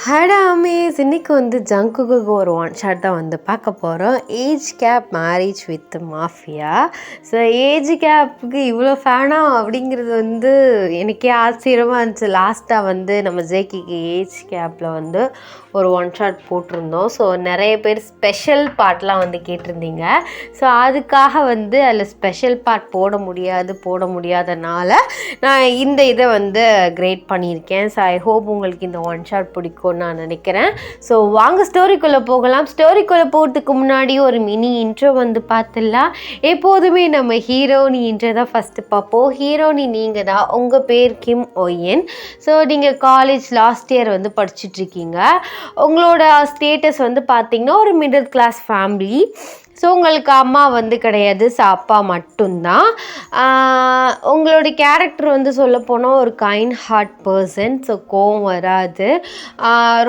ஹடா Amaze இன்னைக்கு வந்து ஜங்குக்கு ஒரு ஒன் ஷாட் தான் வந்து பார்க்க போகிறோம். Age gap marriage with mafia. So age கேப்புக்கு இவ்வளோ ஃபேனா அப்படிங்கிறது வந்து எனக்கே ஆச்சரியமாக இருந்துச்சு. லாஸ்ட்டாக வந்து நம்ம ஜேகிக்கு ஏஜ் கேப்பில் வந்து ஒரு ஒன் ஷாட் போட்டிருந்தோம். ஸோ நிறைய பேர் ஸ்பெஷல் பார்ட்லாம் வந்து கேட்டிருந்தீங்க. ஸோ அதுக்காக வந்து அதில் ஸ்பெஷல் பார்ட் போட முடியாதனால நான் இந்த இதை வந்து கிரேட் பண்ணியிருக்கேன். ஸோ ஐ ஹோப் உங்களுக்கு இந்த ஒன் ஷாட் பிடிக்கும்னு நான் நினைக்கிறேன். ஸோ வாங்க ஸ்டோரிக்குள்ளே போகலாம். ஸ்டோரிக்குள்ளே போகிறதுக்கு முன்னாடி ஒரு மினி இன்ட்ரோ வந்து பார்த்துடலாம். எப்போதுமே நம்ம ஹீரோனி இன்ட்ரோ தான் ஃபஸ்ட்டு பார்ப்போம். ஹீரோனி நீங்கள் தான், உங்கள் பேர் கிம் ஒய்யன். ஸோ நீங்கள் காலேஜ் லாஸ்ட் இயர் வந்து படிச்சுட்ருக்கீங்க. உங்களோட ஸ்டேட்டஸ் வந்து பார்த்திங்கன்னா ஒரு மிடில் கிளாஸ் ஃபேமிலி. ஸோ உங்களுக்கு அம்மா வந்து கிடையாது, ஸோ அப்பா மட்டும்தான். உங்களோட கேரக்டர் வந்து சொல்லப்போனால் ஒரு கைண்ட் ஹார்ட் பர்சன். ஸோ கோவம் வராது,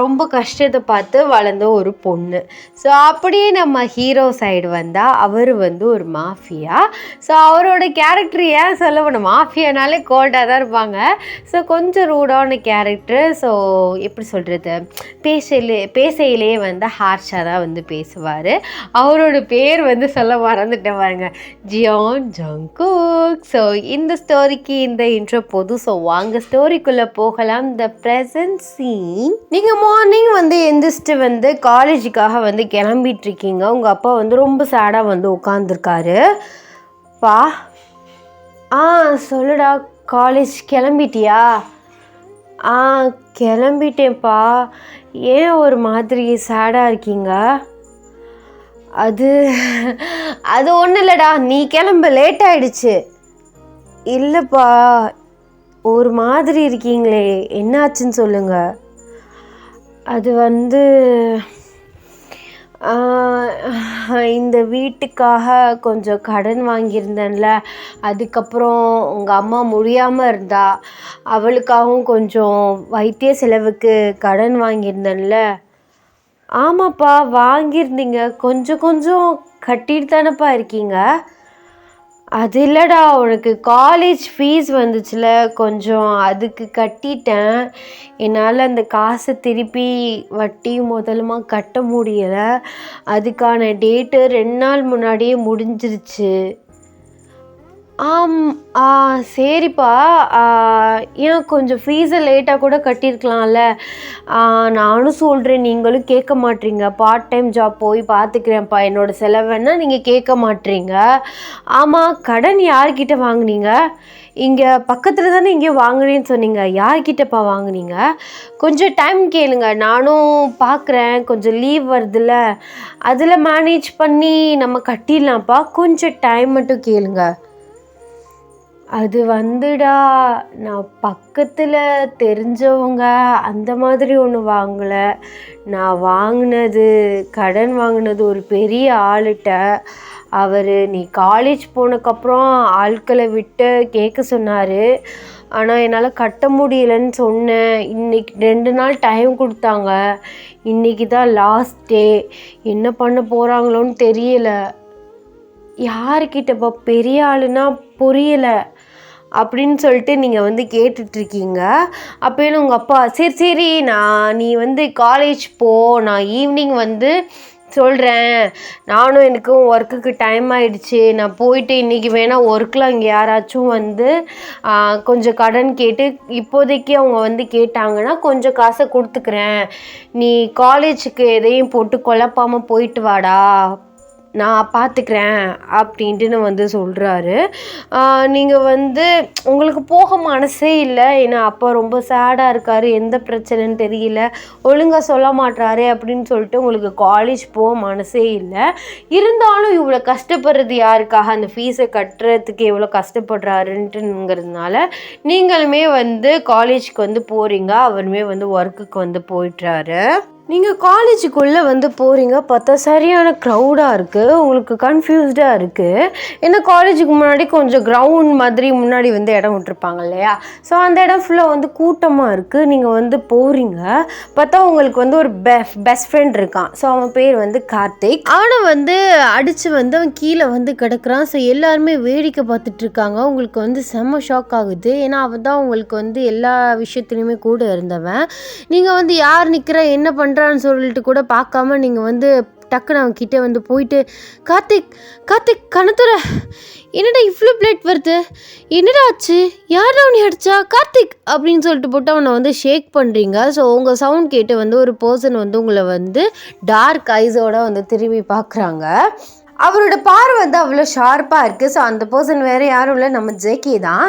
ரொம்ப கஷ்டத்தை பார்த்து வளர்ந்த ஒரு பொண்ணு. ஸோ அப்படியே நம்ம ஹீரோ சைடு வந்தால் அவர் வந்து ஒரு மாஃபியா. ஸோ அவரோட கேரக்டர் ஏன் சொல்ல வேணும், மாஃபியானாலே கோல்டாக தான் இருப்பாங்க. ஸோ கொஞ்சம் ரூடான கேரக்டர். ஸோ எப்படி சொல்கிறது, பேசையிலே வந்து ஹார்ஷாக தான் வந்து பேசுவார். அவரோட பேர் வந்து சொல்ல மறந்துட்டேன் பாருங்க, ஜியான் ஜங்குக். ஸோ இந்த ஸ்டோரிக்கு இந்த இன்ட்ரோ போதும். ஸோ வாங்க ஸ்டோரிக்குள்ளே போகலாம். The present scene. நீங்கள் மார்னிங் வந்து எந்திரிச்சிட்டு வந்து காலேஜுக்காக வந்து கிளம்பிட்டு இருக்கீங்க. உங்கள் அப்பா வந்து ரொம்ப சேடாக வந்து உட்காந்துருக்காரு. பா சொல்லுடா, காலேஜ் கிளம்பிட்டியா? கிளம்பிட்டேன்ப்பா. ஏன் ஒரு மாதிரி சேடாக இருக்கீங்க? அது ஒன்றும் இல்லைடா, நீ கிளம்ப லேட் ஆகிடுச்சு. இல்லைப்பா, ஒரு மாதிரி இருக்கீங்களே, என்னாச்சுன்னு சொல்லுங்கள். அது வந்து இந்த வீட்டுக்காக கொஞ்சம் கடன் வாங்கியிருந்தேன்ல, அதுக்கப்புறம் உங்கள் அம்மா முடியாமல் இருந்தா, அவளுக்காகவும் கொஞ்சம் வைத்திய செலவுக்கு கடன் வாங்கியிருந்தேன்ல. ஆமாப்பா, வாங்கியிருந்தீங்க. கொஞ்சம் கட்டிட்டு தானேப்பா இருக்கீங்க. அது இல்லைடா, உனக்கு காலேஜ் ஃபீஸ் வந்துச்சுல, கொஞ்சம் அதுக்கு கட்டிட்டேன். என்னால் அந்த காசை திருப்பி வட்டி முதலுமா கட்ட முடியலை. அதுக்கான டேட்டு 2 நாள் முன்னாடியே முடிஞ்சிருச்சு. சரிப்பா, ஏன் கொஞ்சம் ஃபீஸை லேட்டாக கூட கட்டியிருக்கலாம்ல. நானும் சொல்கிறேன், நீங்களும் கேட்க மாட்டீங்க. பார்ட் டைம் ஜாப் போய் பார்த்துக்கிறேன்ப்பா, என்னோடய செலவுன்னா நீங்கள் கேட்க மாட்டீங்க. ஆமாம், கடன் யார்கிட்ட வாங்குனீங்க? இங்கே பக்கத்தில் தானே இங்கே வாங்கினேன்னு சொன்னீங்க. யார்கிட்டப்பா வாங்குனீங்க? கொஞ்சம் டைம் கேளுங்க, நானும் பார்க்குறேன். கொஞ்சம் லீவ் வருதுல்ல, அதில் மேனேஜ் பண்ணி நம்ம கட்டிடலாம்ப்பா. கொஞ்சம் டைம் மட்டும் கேளுங்க. அது வந்துடா, நான் பக்கத்தில் தெரிஞ்சவங்க அந்த மாதிரி ஒன்று வாங்கலை. நான் கடன் வாங்கினது ஒரு பெரிய ஆளுகிட்ட. அவர் நீ காலேஜ் போனக்கப்புறம் ஆட்களை விட்டு கேட்க சொன்னார். ஆனால் என்னால் கட்ட முடியலைன்னு சொன்னேன். இன்றைக்கி 2 நாள் டைம் கொடுத்தாங்க. இன்றைக்கி தான் லாஸ்ட் டே. என்ன பண்ண போகிறாங்களோன்னு தெரியலை. யாருக்கிட்டப்பா? பெரிய ஆளுன்னா புரியலை அப்படின்னு சொல்லிட்டு நீங்கள் வந்து கேட்டுட்ருக்கீங்க. அப்போன்னு உங்கள் அப்பா, சரி நீ வந்து காலேஜ் போ, நான் ஈவினிங் வந்து சொல்கிறேன். நானும் எனக்கும் ஒர்க்குக்கு டைம் ஆகிடுச்சு, நான் போயிட்டு இன்றைக்கி வேணால் ஒர்க்கில் அங்கே யாராச்சும் வந்து கொஞ்சம் கடன் கேட்டு, இப்போதைக்கு அவங்க வந்து கேட்டாங்கன்னா கொஞ்சம் காசை கொடுத்துக்கிறேன். நீ காலேஜுக்கு எதையும் போட்டு குழப்பாமல் போயிட்டு வாடா, நான் பார்த்துக்கிறேன் அப்படின்ட்டு வந்து சொல்கிறாரு. நீங்கள் வந்து உங்களுக்கு போக மனசே இல்லை. ஏன்னா அப்பா ரொம்ப சேடாக இருக்கார், எந்த பிரச்சனைன்னு தெரியல, ஒழுங்காக சொல்ல மாட்டாரு அப்படின்னு சொல்லிட்டு உங்களுக்கு காலேஜ் போக மனசே இல்லை. இருந்தாலும் இவ்வளோ கஷ்டப்படுறது யாருக்காக? அந்த ஃபீஸை கட்டுறதுக்கு எவ்வளோ கஷ்டப்படுறாருன்ட்டுங்கிறதுனால நீங்களுமே வந்து காலேஜுக்கு வந்து போகிறீங்க. அவருமே வந்து ஒர்க்குக்கு வந்து போயிட்டுறாரு. நீங்கள் காலேஜுக்குள்ளே வந்து போகிறீங்க, பார்த்தா சரியான க்ரௌடாக இருக்குது, உங்களுக்கு கன்ஃப்யூஸ்டாக இருக்குது. ஏன்னா காலேஜுக்கு முன்னாடி கொஞ்சம் கிரவுண்ட் மாதிரி முன்னாடி வந்து இடம் விட்டுருப்பாங்க இல்லையா? ஸோ அந்த இடம் ஃபுல்லாக வந்து கூட்டமாக இருக்குது. நீங்கள் வந்து போகிறீங்க, பார்த்தா உங்களுக்கு வந்து ஒரு பெஸ்ட் ஃப்ரெண்ட் இருக்கான். ஸோ அவன் பேர் வந்து கார்த்திக். அவனை வந்து அடித்து வந்து அவன் கீழே வந்து கிடக்குறான். ஸோ எல்லாருமே வேடிக்கை பார்த்துட்ருக்காங்க. உங்களுக்கு வந்து செம்ம ஷாக் ஆகுது. ஏன்னா அவன் தான் உங்களுக்கு வந்து எல்லா விஷயத்துலையுமே கூட இருந்தவன். நீங்கள் வந்து யார் நிற்கிறா என்ன பண்ணுறான்னு சொல்லிட்டு கூட பார்க்காம நீங்கள் வந்து டக்குன்னு அவன் கிட்டே வந்து போயிட்டு, கார்த்திக் கார்த்திக் கணத்துற, என்னடா இவ்வளோ பிளட் வருது, என்னடா ஆச்சு, யாரா அவனை அடிச்சா, கார்த்திக் அப்படின்னு சொல்லிட்டு போட்டு அவனை வந்து ஷேக் பண்ணுறீங்க. ஸோ உங்கள் சவுண்ட் கேட்டு வந்து ஒரு பர்சன் வந்து உங்களை வந்து டார்க் ஐஸோட வந்து திரும்பி பார்க்குறாங்க. அவரோட பார்வை வந்து அவ்வளோ ஷார்ப்பாக இருக்குது. ஸோ அந்த பர்சன் வேறு யாரும் இல்லை, நம்ம ஜேகே தான்.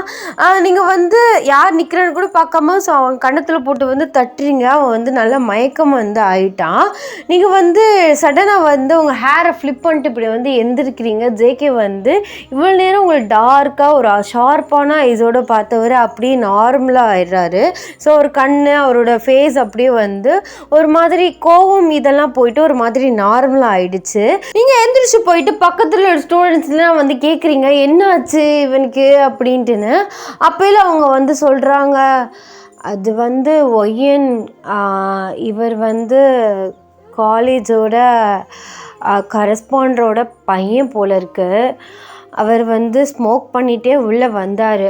நீங்கள் வந்து யார் நிற்கிறன்னு கூட பார்க்காம ஸோ அவன் கன்னத்தில் போட்டு வந்து தட்டுறீங்க. அவன் வந்து நல்லா மயக்கம் வந்து ஆயிட்டான். நீங்கள் வந்து சடனாக வந்து உங்கள் ஹேரை ஃப்ளிப் பண்ணிட்டு இப்படி வந்து எந்திரிக்கிறீங்க. ஜேகே வந்து இவ்வளோ நேரம் உங்களை டார்க்காக ஒரு ஷார்ப்பான ஐஸோடு பார்த்தவர் அப்படியே நார்மலாக ஆயிடுறாரு. ஸோ ஒரு கண், அவரோட ஃபேஸ் அப்படியே வந்து ஒரு மாதிரி கோவம் இதெல்லாம் போயிட்டு ஒரு மாதிரி நார்மலாக ஆயிடுச்சு. நீங்கள் எந்திரிச்சு போயிட்டு பக்கத்தில் ஒரு ஸ்டூடெண்ட்ஸ்லாம் வந்து கேட்குறீங்க, என்னாச்சு இவனுக்கு அப்படின்ட்டுன்னு. அப்போல அவங்க வந்து சொல்கிறாங்க, அது வந்து ஒய்யன், இவர் வந்து காலேஜோட கரஸ்பாண்டரோட பையன் போல இருக்கு. அவர் வந்து ஸ்மோக் பண்ணிகிட்டே உள்ளே வந்தார்.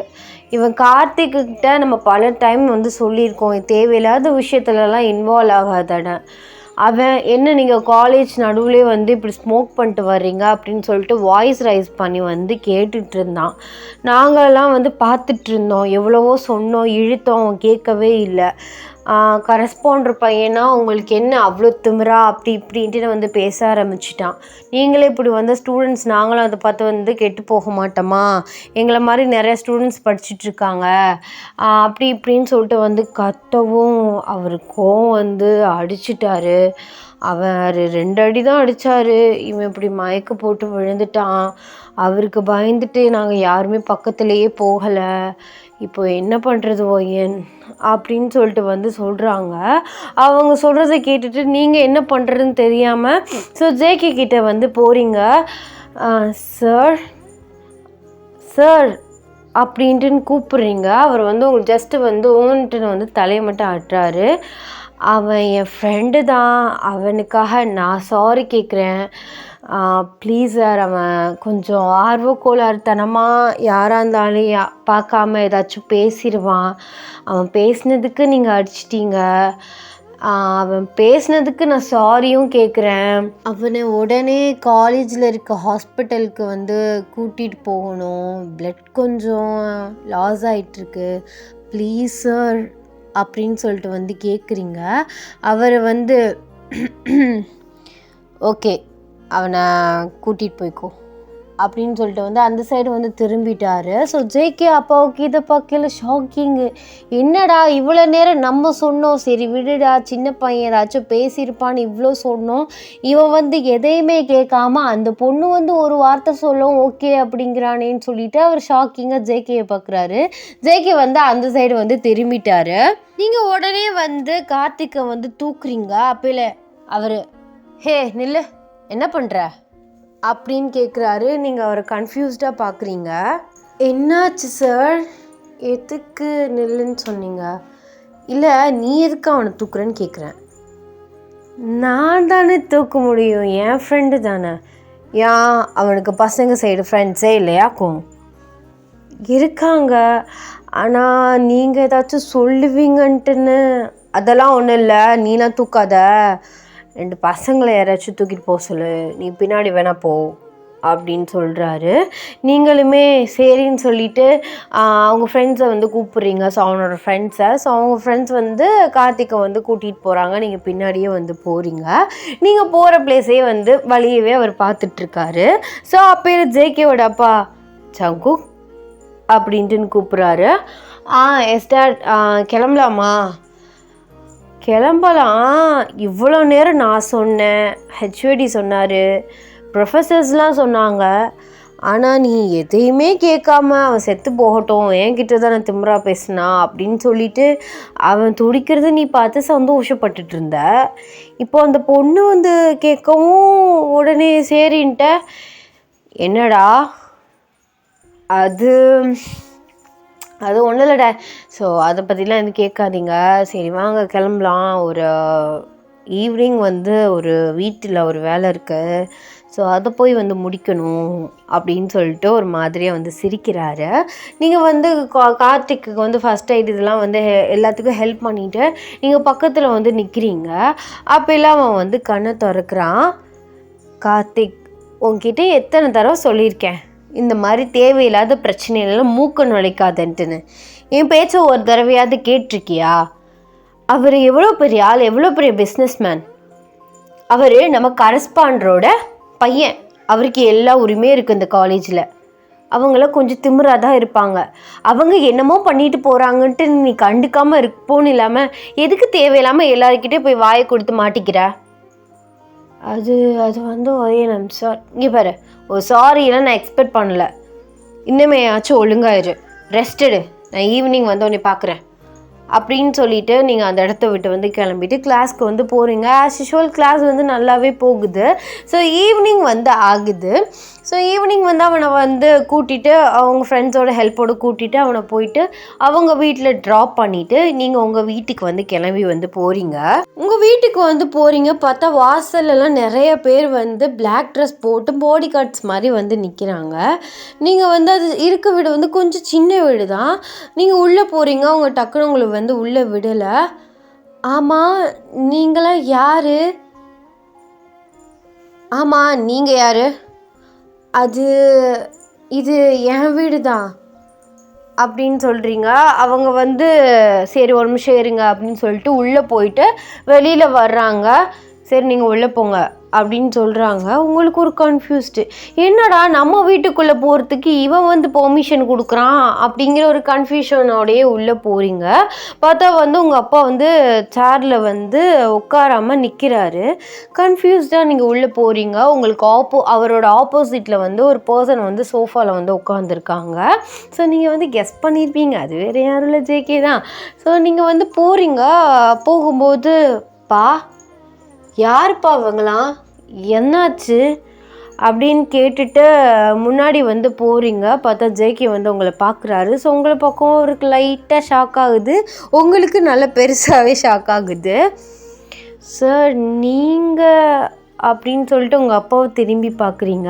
இவன் கார்த்திக்கிட்ட நம்ம பல டைம் வந்து சொல்லியிருக்கோம், தேவையில்லாத விஷயத்துலலாம் இன்வால்வ் ஆகாதானே. அவன் என்ன நீங்கள் காலேஜ் நடுவுலேயே வந்து இப்படி ஸ்மோக் பண்ணிட்டு வர்றீங்க அப்படின்னு சொல்லிட்டு வாய்ஸ் ரைஸ் பண்ணி வந்து கேட்டுட்டு இருந்தான். நாங்கள்லாம் வந்து பார்த்துட்ருந்தோம், எவ்வளவோ சொன்னோம், இழுத்தோம், கேட்கவே இல்லை. கரஸ்பாண்டர் பையனா உங்களுக்கு என்ன அவ்வளோ திமிரா அப்படி இப்படின்ட்டு வந்து பேச ஆரம்பிச்சிட்டான். நீங்களே இப்படி வந்து ஸ்டூடெண்ட்ஸ் நாங்களும் அதை பார்த்து வந்து கெட்டு போக மாட்டோமா, எங்களை மாதிரி நிறைய ஸ்டூடெண்ட்ஸ் படிச்சுட்ருக்காங்க அப்படி இப்படின்னு சொல்லிட்டு வந்து கத்தவும் அவருக்கும் வந்து அடிச்சிட்டாரு. அவர் 2 அடி தான் அடித்தார். இவன் இப்படி மயக்க போட்டு விழுந்துட்டான். அவருக்கு பயந்துட்டு நாங்கள் யாருமே பக்கத்துலேயே போகலை. இப்போ என்ன பண்ணுறது ஒய்யன் அப்படின்னு சொல்லிட்டு வந்து சொல்கிறாங்க. அவங்க சொல்கிறத கேட்டுட்டு நீங்கள் என்ன பண்ணுறதுன்னு தெரியாமல் ஸோ ஜேகே கிட்டே வந்து போகிறீங்க. Sir sir அப்படின்ட்டுன்னு கூப்பிட்றீங்க. அவர் வந்து உங்களுக்கு ஜஸ்ட்டு வந்து ஓன்ட்டுன்னு வந்து தலையை மட்டும் ஆட்டுறாரு. அவன் என் ஃப்ரெண்டு தான், அவனுக்காக நான் சாரி கேட்குறேன், ப்ளீஸ் சார். அவன் கொஞ்சம் ஆர்வக்கோளாறுத்தனமாக யாராக இருந்தாலும் பார்க்காம ஏதாச்சும் பேசிடுவான். அவன் பேசினதுக்கு நீங்கள் அடிச்சிட்டீங்க. அவன் பேசினதுக்கு நான் சாரியும் கேட்குறேன். அவனை உடனே காலேஜில் இருக்க ஹாஸ்பிட்டலுக்கு வந்து கூட்டிகிட்டு போகணும். பிளட் கொஞ்சம் லாஸ் ஆகிட்டுருக்கு, ப்ளீஸ் சார் அப்படின்னு சொல்லிட்டு வந்து கேட்குறீங்க. அவர் வந்து ஓகே அவனை கூட்டிகிட்டு போய்க்கோ அப்படின்னு சொல்லிட்டு வந்து அந்த சைடு வந்து திரும்பிட்டார். ஸோ ஜேகே அப்பாவுக்கு இதை பார்க்கல ஷாக்கிங்கு. என்னடா இவ்வளோ நேரம் நம்ம சொன்னோம், சரி விடுடா சின்ன பையன் ஏதாச்சும் பேசியிருப்பான்னு இவ்வளோ சொன்னோம், இவன் வந்து எதையுமே கேட்காம அந்த பொண்ணு வந்து ஒரு வார்த்தை சொல்லும் ஓகே அப்படிங்கிறானேன்னு சொல்லிட்டு அவர் ஷாக்கிங்காக ஜேகேயை பார்க்குறாரு. ஜேகே வந்து அந்த சைடு வந்து திரும்பிட்டார். நீங்கள் உடனே வந்து கார்த்திகை வந்து தூக்குறீங்க. அப்போல அவர் ஹே நில்லு, என்ன பண்ணுற அப்படின்னு கேட்குறாரு. நீங்கள் அவரை கன்ஃபியூஸ்டாக பார்க்குறீங்க. என்னாச்சு சார், எதுக்கு நில்லுன்னு சொன்னீங்க? இல்லை நீ எதுக்கு அவனை தூக்குறேன்னு கேட்குறேன். நான் தானே தூக்க முடியும், என் ஃப்ரெண்டு தானே. ஏன் அவனுக்கு பசங்க சைடு ஃப்ரெண்ட்ஸே இல்லையாக்கும்? இருக்காங்க, ஆனால் நீங்கள் ஏதாச்சும் சொல்லுவீங்கன்ட்டுன்னு. அதெல்லாம் ஒன்றும் இல்லை, நீலாம் தூக்காத, 2 பசங்களை யாராச்சும் தூக்கிட்டு போக சொல்லு, நீ பின்னாடி வேணா போ அப்படின்னு சொல்கிறாரு. நீங்களுமே சரின்னு சொல்லிவிட்டு அவங்க ஃப்ரெண்ட்ஸை வந்து கூப்பிட்றீங்க. ஸோ அவனோட ஃப்ரெண்ட்ஸை அவங்க ஃப்ரெண்ட்ஸ் வந்து கார்த்திகை வந்து கூட்டிகிட்டு போகிறாங்க. நீங்கள் பின்னாடியே வந்து போகிறீங்க. நீங்கள் போகிற பிளேஸே வந்து வழியவே அவர் பார்த்துட்ருக்காரு. ஸோ அப்போ ஜேகேவோட அப்பா சங்கு அப்படின்ட்டுன்னு கூப்பிட்றாரு. எஸ் டாட், கிளம்பலாமா? கிளம்பலாம், இவ்வளோ நேரம் நான் சொன்னேன், ஹெச்ஓடி சொன்னார், ப்ரொஃபஸர்ஸ்லாம் சொன்னாங்க, ஆனால் நீ எதையுமே கேட்காம அவன் செத்து போகட்டும், என்கிட்ட தான் நான் திமிரா பேசினா அப்படின்னு சொல்லிட்டு அவன் துடிக்கிறத நீ பார்த்து சந்தோஷப்பட்டுட்டு இருந்த. இப்போ அந்த பொண்ணு வந்து கேட்கவும் உடனே சரின்ட்ட. என்னடா அது அது ஒன்றும் இல்லைடா. ஸோ அதை பற்றிலாம் எதுவும் கேட்காதீங்க. சரி வாங்க கிளம்பலாம். ஒரு ஈவினிங் வந்து ஒரு வீட்டில் ஒரு வேலை இருக்குது. ஸோ அதை போய் வந்து முடிக்கணும் அப்படின்னு சொல்லிட்டு ஒரு மாதிரியாக வந்து சிரிக்கிறாரு. நீங்கள் வந்து கார்த்திக்கு வந்து ஃபஸ்ட் எய்ட் இதெல்லாம் வந்து எல்லாத்துக்கும் ஹெல்ப் பண்ணிவிட்டு நீங்கள் பக்கத்தில் வந்து நிற்கிறீங்க. அப்போல்லாம் அவன் வந்து கண்ணை திறக்கிறான். கார்த்திக், உன்கிட்ட எத்தனை தடவை சொல்லியிருக்கேன் இந்த மாதிரி தேவையில்லாத பிரச்சனையிலலாம் மூக்க நுழைக்காதன்ட்டுன்னு. என் பேச்சை ஒரு தடவையாவது கேட்டிருக்கியா? அவர் எவ்வளோ பெரிய ஆள், எவ்வளோ பெரிய பிஸ்னஸ்மேன். அவர் நம்ம கரஸ்பாண்டரோட பையன். அவருக்கு எல்லா உரிமையும் இருக்குது இந்த காலேஜில். அவங்கள கொஞ்சம் திமிராக தான் இருப்பாங்க. அவங்க என்னமோ பண்ணிட்டு போகிறாங்கன்ட்டு நீ கண்டுக்காமல் இருப்போன்னு இல்லாமல் எதுக்கு தேவையில்லாமல் எல்லாருக்கிட்டே போய் வாயை கொடுத்து மாட்டிக்கிற? அது அது வந்து ஒரே நிமிஷம். இங்கே பாரு, ஒரு சாரியெல்லாம் நான் எக்ஸ்பெக்ட் பண்ணல. இன்னுமே ஆச்சும் ஒழுங்காயிரு, ரெஸ்டடு. நான் ஈவினிங் வந்து உன்னை பார்க்குறேன் அப்படின்னு சொல்லிவிட்டு நீங்கள் அந்த இடத்த விட்டு வந்து கிளம்பிட்டு கிளாஸ்க்கு வந்து போகிறீங்க. ஆஸ் யூஷுவல் கிளாஸ் வந்து நல்லாவே போகுது. ஸோ ஈவினிங் வந்து ஆகுது. ஸோ ஈவினிங் வந்து அவனை வந்து கூட்டிகிட்டு அவங்க ஃப்ரெண்ட்ஸோட ஹெல்ப்போடு கூட்டிகிட்டு அவனை போயிட்டு அவங்க வீட்டில் ட்ராப் பண்ணிவிட்டு நீங்கள் உங்கள் வீட்டுக்கு வந்து கிளம்பி வந்து போகிறீங்க. உங்கள் வீட்டுக்கு வந்து போகிறீங்க, பார்த்தா வாசல்லலாம் நிறைய பேர் வந்து பிளாக் ட்ரெஸ் போட்டு பாடி கார்ட்ஸ் மாதிரி வந்து நிற்கிறாங்க. நீங்கள் வந்து அது இருக்க வீடு வந்து கொஞ்சம் சின்ன வீடு தான். நீங்கள் உள்ளே போகிறீங்க, அவங்க டக்குன்னு உங்களை வந்து உள்ளே விடலை. ஆமாம், நீங்களாம் யார்? ஆமாம், நீங்கள் யார்? இது என் வீடு தான் அப்படின்னு சொல்கிறீங்க. அவங்க வந்து சரி ஒரு நிமிஷம் இருங்க அப்படின்னு சொல்லிட்டு உள்ளே போயிட்டு வெளியில் வர்றாங்க. சரி நீங்கள் உள்ளே போங்க அப்படின்னு சொல்கிறாங்க. உங்களுக்கு ஒரு கன்ஃபியூஸ்டு, என்னடா நம்ம வீட்டுக்குள்ளே போகிறதுக்கு இவன் வந்து பெர்மிஷன் கொடுக்குறான் அப்படிங்கிற ஒரு கன்ஃபியூஷனோடையே உள்ளே போகிறீங்க. பார்த்தா வந்து உங்கள் அப்பா வந்து சேரில் வந்து உட்காராமல் நிற்கிறாரு. கன்ஃபியூஸ்டாக நீங்கள் உள்ளே போகிறீங்க. உங்களுக்கு அவரோட ஆப்போசிட்டில் வந்து ஒரு பர்சன் வந்து சோஃபாவில் வந்து உட்காந்துருக்காங்க. ஸோ நீங்கள் வந்து கெஸ் பண்ணியிருப்பீங்க, அது வேறு யாரும் இல்லை, ஜேகே தான். ஸோ நீங்கள் வந்து போகிறீங்க. போகும்போது யாருப்பா அவங்களாம், என்னாச்சு அப்படின்னு கேட்டுட்டு முன்னாடி வந்து போகிறீங்க. பார்த்தா ஜேகே வந்து உங்களை பார்க்குறாரு. ஸோ உங்களை பக்கம் ஒரு லைட்டாக ஷாக் ஆகுது, உங்களுக்கு நல்ல பெருசாகவே ஷாக் ஆகுது. சார் நீங்கள் அப்படின்னு சொல்லிட்டு உங்கள் அப்பாவை திரும்பி பார்க்குறீங்க.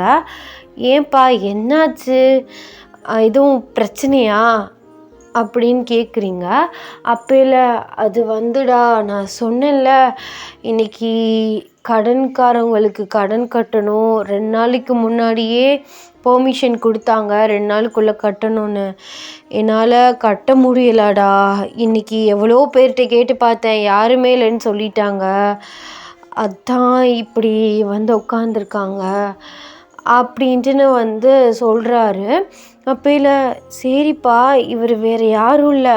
ஏன்பா என்னாச்சு, எதுவும் பிரச்சனையா அப்படின்னு கேட்குறீங்க. அப்போல அது வந்துடா, நான் சொன்னேன்ல இன்றைக்கி கடன்காரங்களுக்கு கடன் கட்டணும், 2 நாளைக்கு முன்னாடியே பெர்மிஷன் கொடுத்தாங்க 2 நாளுக்குள்ளே கட்டணும்னு. என்னால் கட்ட முடியலடா. இன்றைக்கி எவ்வளோ பேர்கிட்ட கேட்டு பார்த்தேன், யாருமே இல்லைன்னு சொல்லிட்டாங்க. அதான் இப்படி வந்து உட்காந்துருக்காங்க அப்படின்ட்டுன்னு வந்து சொல்கிறாரு. அப்போல சரிப்பா, இவர் வேறு யாரும் இல்லை,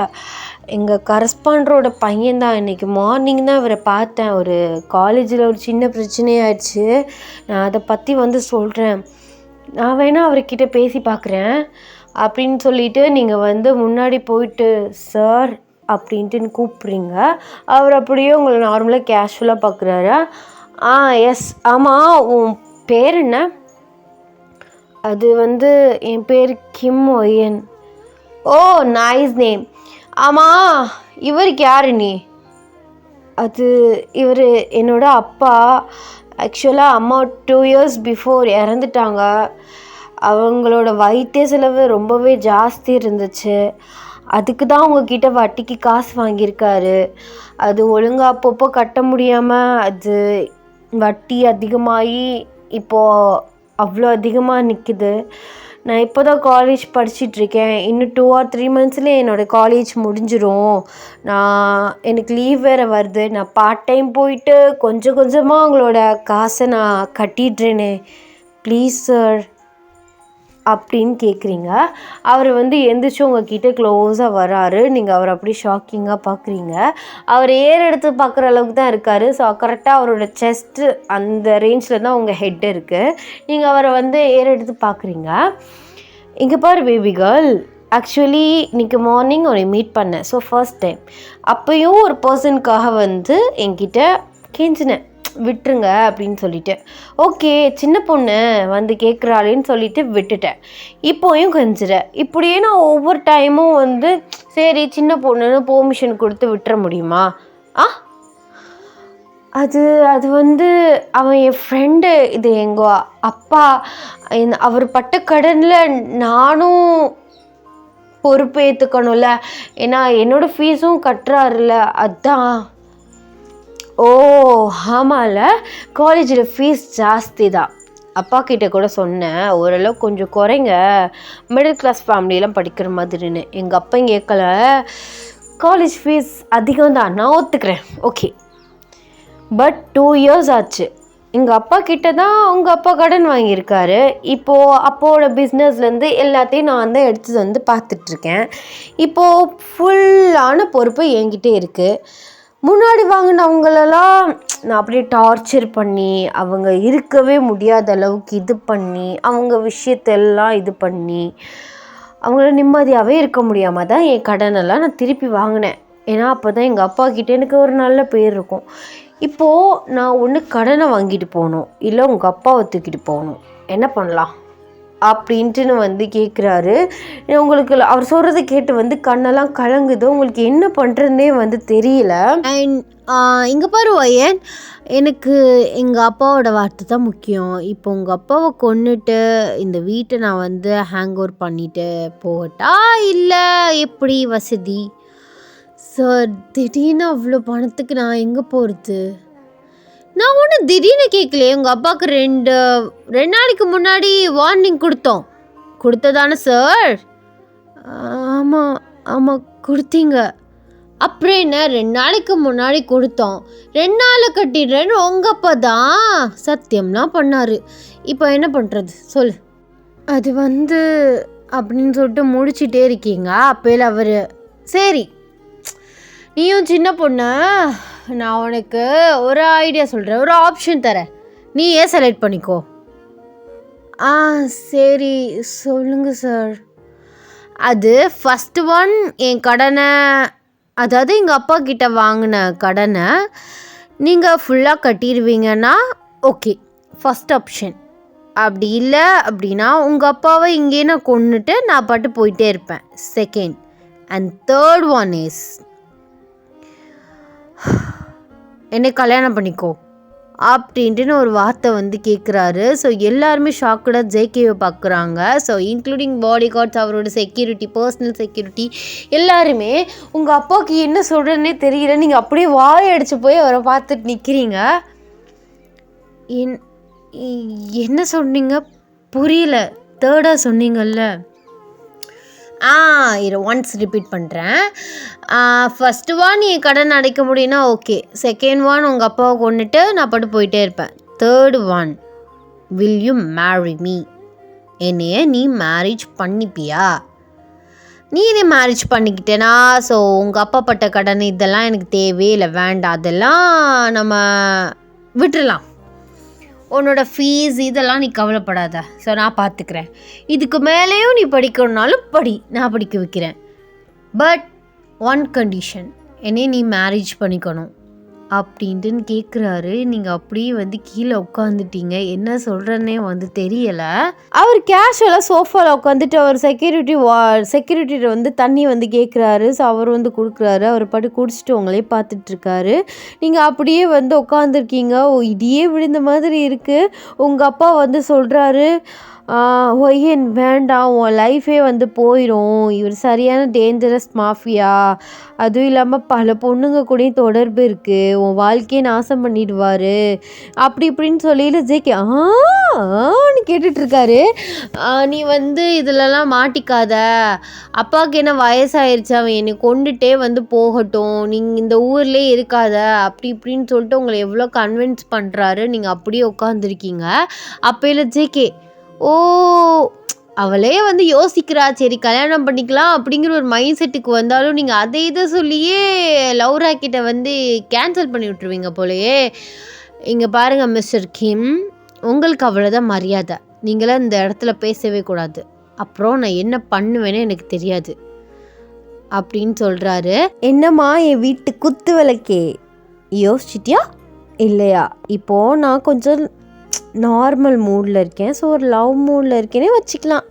எங்கள் கரஸ்பாண்டரோட பையன்தான். இன்றைக்கி மார்னிங் தான் இவரை பார்த்தேன். ஒரு காலேஜில் ஒரு சின்ன பிரச்சனையாயிடுச்சு, நான் அதை பற்றி வந்து சொல்கிறேன், நான் வேணால் அவர்கிட்ட பேசி பார்க்குறேன் அப்படின்னு சொல்லிவிட்டு நீங்கள் வந்து முன்னாடி போயிட்டு சார் அப்படின்ட்டுன்னு கூப்பிட்றீங்க. அவர் அப்படியே உங்களை நார்மலாக கேஷுவலாக பார்க்குறாரு. எஸ், ஆமாம், உன் பேர் என்ன? அது வந்து என் பேர் கிம் ஒயன். ஓ, நைஸ் நேம். ஆமாம், இவருக்கு யார் நீ? இவர் என்னோட அப்பா. ஆக்சுவலாக அம்மா 2 இயர்ஸ் பிஃபோர் இறந்துட்டாங்க. அவங்களோட வைத்திய செலவு ரொம்பவே ஜாஸ்தி இருந்துச்சு. அதுக்கு தான் உங்ககிட்ட வட்டிக்கு காசு வாங்கியிருக்காரு. அது ஒழுங்காக அப்பப்போ கட்ட முடியாமல் அது வட்டி அதிகமாகி இப்போது அவ்வளோ அதிகமாக நிற்குது. நான் இப்போ தான் காலேஜ் படிச்சிட்ருக்கேன். இன்னும் 2 or 3 monthsலேயே என்னோடய காலேஜ் முடிஞ்சிடும். எனக்கு லீவ் வேறு வருது. நான் பார்ட் டைம் போயிட்டு கொஞ்சம் கொஞ்சமாக உங்களோட காசை நான் கட்டிடுறேனே, ப்ளீஸ் சார். அப்படின்னு கேட்குறீங்க. அவர் வந்து எந்திரிச்சு உங்ககிட்ட க்ளோஸாக வராரு. நீங்கள் அவர் அப்படி ஷாக்கிங்காக பார்க்குறீங்க. அவர் எடுத்து பார்க்குற அளவுக்கு தான் இருக்கார். ஸோ கரெக்டாக அவரோட செஸ்ட்டு அந்த ரேஞ்சில் தான் உங்கள் ஹெட் இருக்குது. நீங்கள் அவரை வந்து எடுத்து பார்க்குறீங்க. இங்கே பாரு பேபி கேர்ள், ஆக்சுவலி இன்றைக்கி மார்னிங் அவரை மீட் பண்ணேன். ஸோ ஃபர்ஸ்ட் டைம் அப்போயும் ஒரு பர்சனுக்காக வந்து என்கிட்ட கெஞ்சினேன், விட்டுருங்க அப்படின்னு சொல்லிட்டு. ஓகே, சின்ன பொண்ணு வந்து கேட்குறாளேன்னு சொல்லிட்டு விட்டுட்டேன். இப்போயும் கெஞ்சுறேன். இப்படியே நான் ஒவ்வொரு டைமும் வந்து சரி சின்ன பொண்ணுன்னு பெர்மிஷன் கொடுத்து விட்டுற முடியுமா? அது வந்து அவன் என் ஃப்ரெண்டு. இது எங்கள் அப்பா. அவர் பட்ட கடனில் நானும் பொறுப்பு ஏற்றுக்கணும்ல. ஏன்னா என்னோடய ஃபீஸும் கட்டுறாருல. அதான். ஓ ஆமாம்ல, காலேஜில் ஃபீஸ் ஜாஸ்தி தான். அப்பா கிட்டே கூட சொன்னேன், ஓரளவு கொஞ்சம் குறைங்க, மிடில் கிளாஸ் ஃபேமிலியெலாம் படிக்கிற மாதிரின்னு. எங்கள் அப்பா கேட்கல. காலேஜ் ஃபீஸ் அதிகம் தான், நான் ஒத்துக்கிறேன், ஓகே. பட் 2 years ஆச்சு. எங்கள் அப்பா கிட்ட தான் உங்கள் அப்பா கடன் வாங்கியிருக்காரு. இப்போது அப்பாவோட பிஸ்னஸ்லேருந்து எல்லாத்தையும் நான் தான் எடுத்து வந்து பார்த்துட்ருக்கேன். இப்போது ஃபுல்லான பொறுப்பு என்கிட்டே இருக்குது. முன்னாடி வாங்கினவங்களெல்லாம் நான் அப்படியே டார்ச்சர் பண்ணி, அவங்க இருக்கவே முடியாத அளவுக்கு இது பண்ணி, அவங்க விஷயத்தெல்லாம் இது பண்ணி, அவங்கள நிம்மதியாகவே இருக்க முடியாமல் தான் என் கடனெல்லாம் நான் திருப்பி வாங்கினேன். ஏன்னா அப்போ தான் எங்கள் அப்பா கிட்டே எனக்கு ஒரு நல்ல பேர் இருக்கும். இப்போது நான் ஒன்று கடனை வாங்கிட்டு போகணும், இல்லை உங்கள் அப்பாவை தூக்கிட்டு போகணும், என்ன பண்ணலாம் அப்படின்ட்டு வந்து கேட்குறாரு. உங்களுக்கு அவர் சொல்கிறத கேட்டு வந்து கண்ணெல்லாம் கலங்குது. உங்களுக்கு என்ன பண்ணுறதுனே வந்து தெரியல. அண்ட் இங்கே பாரு வயன், எனக்கு எங்கள் அப்பாவோட வார்த்தை தான் முக்கியம். இப்போ உங்கள் அப்பாவை கொன்னுட்டு இந்த வீட்டை நான் வந்து ஹேங் ஓவர் பண்ணிட்டு போகட்டா, இல்லை எப்படி வசதி? சார், திடீர்னு அவ்வளோ பணத்துக்கு நான் எங்கே போகிறது? நான் ஒன்றும் திடீர்னு கேட்கலையே. உங்கள் அப்பாவுக்கு ரெண்டு நாளைக்கு முன்னாடி வார்னிங் கொடுத்ததானே சார்? ஆமாம் கொடுத்தீங்க. அப்புறம் என்ன, 2 நாளைக்கு முன்னாடி கொடுத்தோம், 2 நாளில் கட்டிடுறேன்னு உங்கள் அப்பா தான் சத்தியம்லாம் பண்ணார். இப்போ என்ன பண்ணுறது சொல்லு? அது வந்து அப்படின்னு சொல்லிட்டு முடிச்சுட்டே இருக்கீங்க. அப்போல அவர் சரி நீயும் சின்ன பொண்ணு, நான் உனக்கு ஒரு ஐடியா சொல்கிறேன், ஒரு ஆப்ஷன் தரேன், நீ ஏன் செலக்ட் பண்ணிக்கோ. சரி சொல்லுங்கள் சார். அது ஃபஸ்ட்டு ஒன், என் கடனை, அதாவது எங்கள் அப்பா கிட்ட வாங்கின கடனை நீங்கள் ஃபுல்லாக கட்டிடுவீங்கன்னா ஓகே, ஃபஸ்ட் ஆப்ஷன். அப்படி இல்லை அப்படின்னா உங்கள் அப்பாவை இங்கேயே நான் கொன்னுட்டு நான் பாட்டு போயிட்டே இருப்பேன், second. And third one is என்னை கல்யாணம் பண்ணிக்கோ அப்படின்ட்டுன்னு ஒரு வார்த்தை வந்து கேட்குறாரு. ஸோ எல்லாருமே ஷாக்கடாக ஜேகேவை பார்க்குறாங்க. ஸோ இன்க்ளூடிங் பாடி கார்ட்ஸ், அவரோட செக்யூரிட்டி, பர்சனல் செக்யூரிட்டி எல்லாருமே. உங்கள் அப்பாவுக்கு என்ன சொல்கிறதுனே தெரியல. நீங்கள் அப்படியே வாய் அடித்து போய் அவரை பார்த்துட்டு நிற்கிறீங்க. என்ன சொன்னீங்க புரியல? தேர்டாக சொன்னீங்கல்ல? இதை ஒன்ஸ் ரிப்பீட் பண்ணுறேன். ஃபஸ்ட்டு ஒன் என் கடன் அடைக்க முடியும்னா ஓகே, செகண்ட் ஒன் உங்கள் அப்பாவை கொண்டுட்டு நான் பாட்டு போயிட்டே இருப்பேன், third one will you marry me? என்னைய நீ மேரேஜ் பண்ணிப்பியா? நீ என்னை மேரேஜ் பண்ணிக்கிட்டேனா ஸோ உங்கள் அப்பா பட்ட கடன் இதெல்லாம் எனக்கு தேவையே இல்லை, வேண்டாம், அதெல்லாம் நம்ம விட்டுடலாம். உன்னோட ஃபீஸ் இதெல்லாம் நீ கவலைப்படாத, ஸோ நான் பார்த்துக்கிறேன். இதுக்கு மேலேயும் நீ படிக்கணுன்னாலும் படி, நான் படிக்க வைக்கிறேன். பட் ஒன் கண்டிஷன், என்னையே நீ மேரேஜ் பண்ணிக்கணும் அப்படின்ட்டுன்னு கேட்குறாரு. நீங்கள் அப்படியே வந்து கீழே உட்காந்துட்டீங்க. என்ன சொல்கிறேன்னே வந்து தெரியலை. அவர் கேஷுவலாக சோஃபாவில் உட்காந்துட்டு அவர் செக்யூரிட்டியில் வந்து தண்ணி வந்து கேட்குறாரு. ஸோ அவர் வந்து கொடுக்குறாரு. அவர் பாட்டு குடிச்சிட்டு உங்களே பார்த்துட்ருக்காரு. நீங்கள் அப்படியே வந்து உட்காந்துருக்கீங்க. இடியே விழுந்த மாதிரி இருக்குது. உங்கள் அப்பா வந்து சொல்கிறாரு, ஒய்யன் வேண்டாம், உன் லைஃபே வந்து போயிடும், இவர் சரியான டேஞ்சரஸ் மாஃபியா, அதுவும் இல்லாமல் பல பொண்ணுங்க கூடயும் தொடர்பு இருக்குது, உன் வாழ்க்கையை நாசம் பண்ணிடுவார் அப்படி இப்படின்னு சொல்லிட்டு ஜேகே ஆன்னு கேட்டுட்ருக்காரு. நீ வந்து இதிலலாம் மாட்டிக்காத, அப்பாவுக்கு என்ன வயசாயிருச்சு, அவன் என்னை கொண்டுட்டே வந்து போகட்டும், நீங்கள் இந்த ஊர்லேயே இருக்காத அப்படி இப்படின்னு சொல்லிட்டு உங்களை எவ்வளோ கன்வின்ஸ் பண்ணுறாரு. நீங்கள் அப்படியே உட்காந்துருக்கீங்க. அப்போல ஜேகே, ஓ அவளே வந்து யோசிக்கிறா, சரி கல்யாணம் பண்ணிக்கலாம் அப்படிங்கிற ஒரு மைண்ட் செட்டுக்கு வந்தாலும் நீங்கள் அதை இதை சொல்லியே லவ் ராக்கெட்டை வந்து கேன்சல் பண்ணி விட்டுருவீங்க போலயே. இங்கே பாருங்கள் மிஸ்டர் கிம், உங்களுக்கு அவ்வளோதான் மரியாதை. நீங்களாம் இந்த இடத்துல பேசவே கூடாது. அப்புறம் நான் என்ன பண்ணுவேன்னு எனக்கு தெரியாது அப்படின்னு சொல்கிறாரு. என்னம்மா என் வீட்டு குத்து விளக்கே, யோசிச்சிட்டியா இல்லையா? இப்போது நான் கொஞ்சம் நார்மல் மூடில் இருக்கேன், ஸோ ஒரு லவ் மூடில் இருக்கேனே வச்சுக்கலாம்.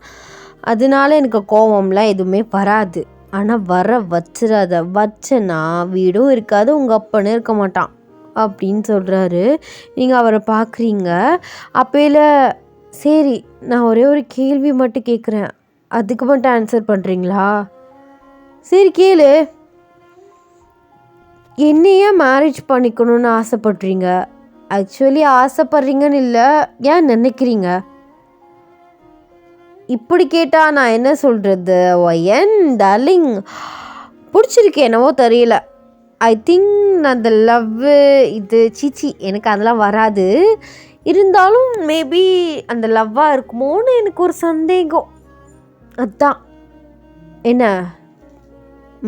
அதனால எனக்கு கோவம்லாம் எதுவுமே வராது. ஆனால் வச்சிடாத, வச்சேன்னா வீடும் இருக்காது, உங்கள் அப்பனும் இருக்க மாட்டான் அப்படின்னு சொல்கிறாரு. நீங்கள் அவரை பார்க்குறீங்க. அப்பையில் சரி நான் ஒரே ஒரு கேள்வி மட்டும் கேட்குறேன், அதுக்கு மட்டும் ஆன்சர் பண்ணுறீங்களா? சரி கேளு. என்னையே மேரேஜ் பண்ணிக்கணும்னு ஆசைப்படுறீங்க? ஆக்சுவலி ஆசைப்படுறீங்கன்னு இல்லை, ஏன் நினைக்கிறீங்க? இப்படி கேட்டால் நான் என்ன சொல்கிறது? ஒயன் டார்லிங், பிடிச்சிருக்கு என்னவோ தெரியல. ஐ திங்க் நான் அந்த லவ்வு இது சீச்சி எனக்கு அதெல்லாம் வராது. இருந்தாலும் மேபி அந்த லவ்வாக இருக்குமோன்னு எனக்கு ஒரு சந்தேகம். அதுதான். என்ன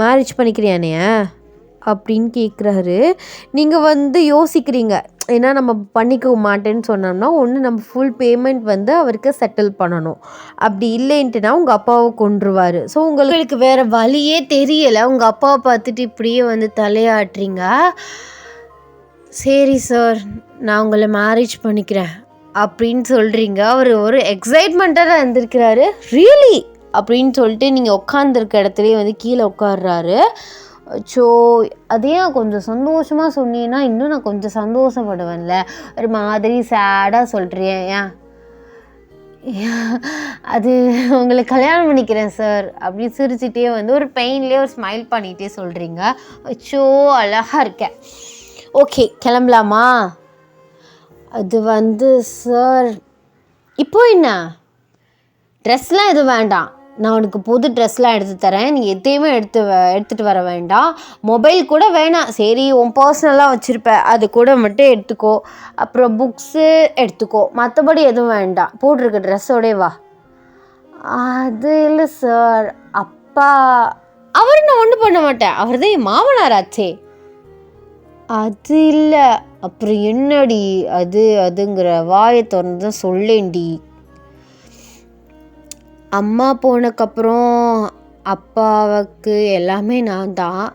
மேரேஜ் பண்ணிக்கிறியானே அப்படின்னு கேட்குறாரு. நீங்கள் வந்து யோசிக்கிறீங்க, ஏன்னா நம்ம பண்ணிக்க மாட்டேன்னு சொன்னோம்னா ஒன்று நம்ம ஃபுல் பேமெண்ட் வந்து அவருக்கு செட்டில் பண்ணணும், அப்படி இல்லைன்ட்டுனா உங்கள் அப்பாவை கொன்றுவார். ஸோ உங்களுக்கு வேறு வழியே தெரியலை, உங்கள் அப்பாவை பார்த்துட்டு இப்படியே வந்து தலையாட்டுறீங்க. சரி சார், நான் உங்களை மேரேஜ் பண்ணிக்கிறேன் அப்படின்னு சொல்கிறீங்க. அவர் ஒரு எக்ஸைட்மெண்ட்டாக தான் இருந்திருக்கிறாரு. ரியலி அப்படின்னு சொல்லிட்டு நீங்கள் உட்காந்துருக்க இடத்துலையே வந்து கீழே உட்காடுறாரு. ஸோ அதையும் கொஞ்சம் சந்தோஷமாக சொன்னீங்கன்னா இன்னும் நான் கொஞ்சம் சந்தோஷப்படுவேன்ல. ஒரு மாதிரி சேடாக சொல்கிறேன். ஏன் அது உங்களை கல்யாணம் பண்ணிக்கிறேன் சார் அப்படி சிரிச்சிட்டே வந்து ஒரு பெயின்லேயே ஒரு ஸ்மைல் பண்ணிகிட்டே சொல்கிறீங்க. ஸோ அழகாக இருக்கேன். ஓகே கிளம்பலாமா? அது வந்து சார் இப்போ என்ன ட்ரெஸ்லாம் எதுவும் வேண்டாம், நான் உனக்கு புது ட்ரெஸ்லாம் எடுத்து தரேன், நீ எதையுமே எடுத்துகிட்டு வர வேண்டாம். மொபைல் கூட வேணாம், சரி உன் பர்சனலாக வச்சுருப்ப அது கூட மட்டும் எடுத்துக்கோ. அப்புறம் புக்ஸு எடுத்துக்கோ, மற்றபடி எதுவும் வேண்டாம். போட்டிருக்க ட்ரெஸ்ஸோடே வா. அது இல்லை சார், அப்பா அவர் நான் ஒன்றும் பண்ண மாட்டேன், அவர் தான் என் மாமனார் ஆச்சே. அது இல்லை, அப்புறம் என்னடி அதுங்கிற வாயை திறந்து தான் சொல்லேன்டி. அம்மா போனக்கப்புறம் அப்பாவுக்கு எல்லாமே நான் தான்,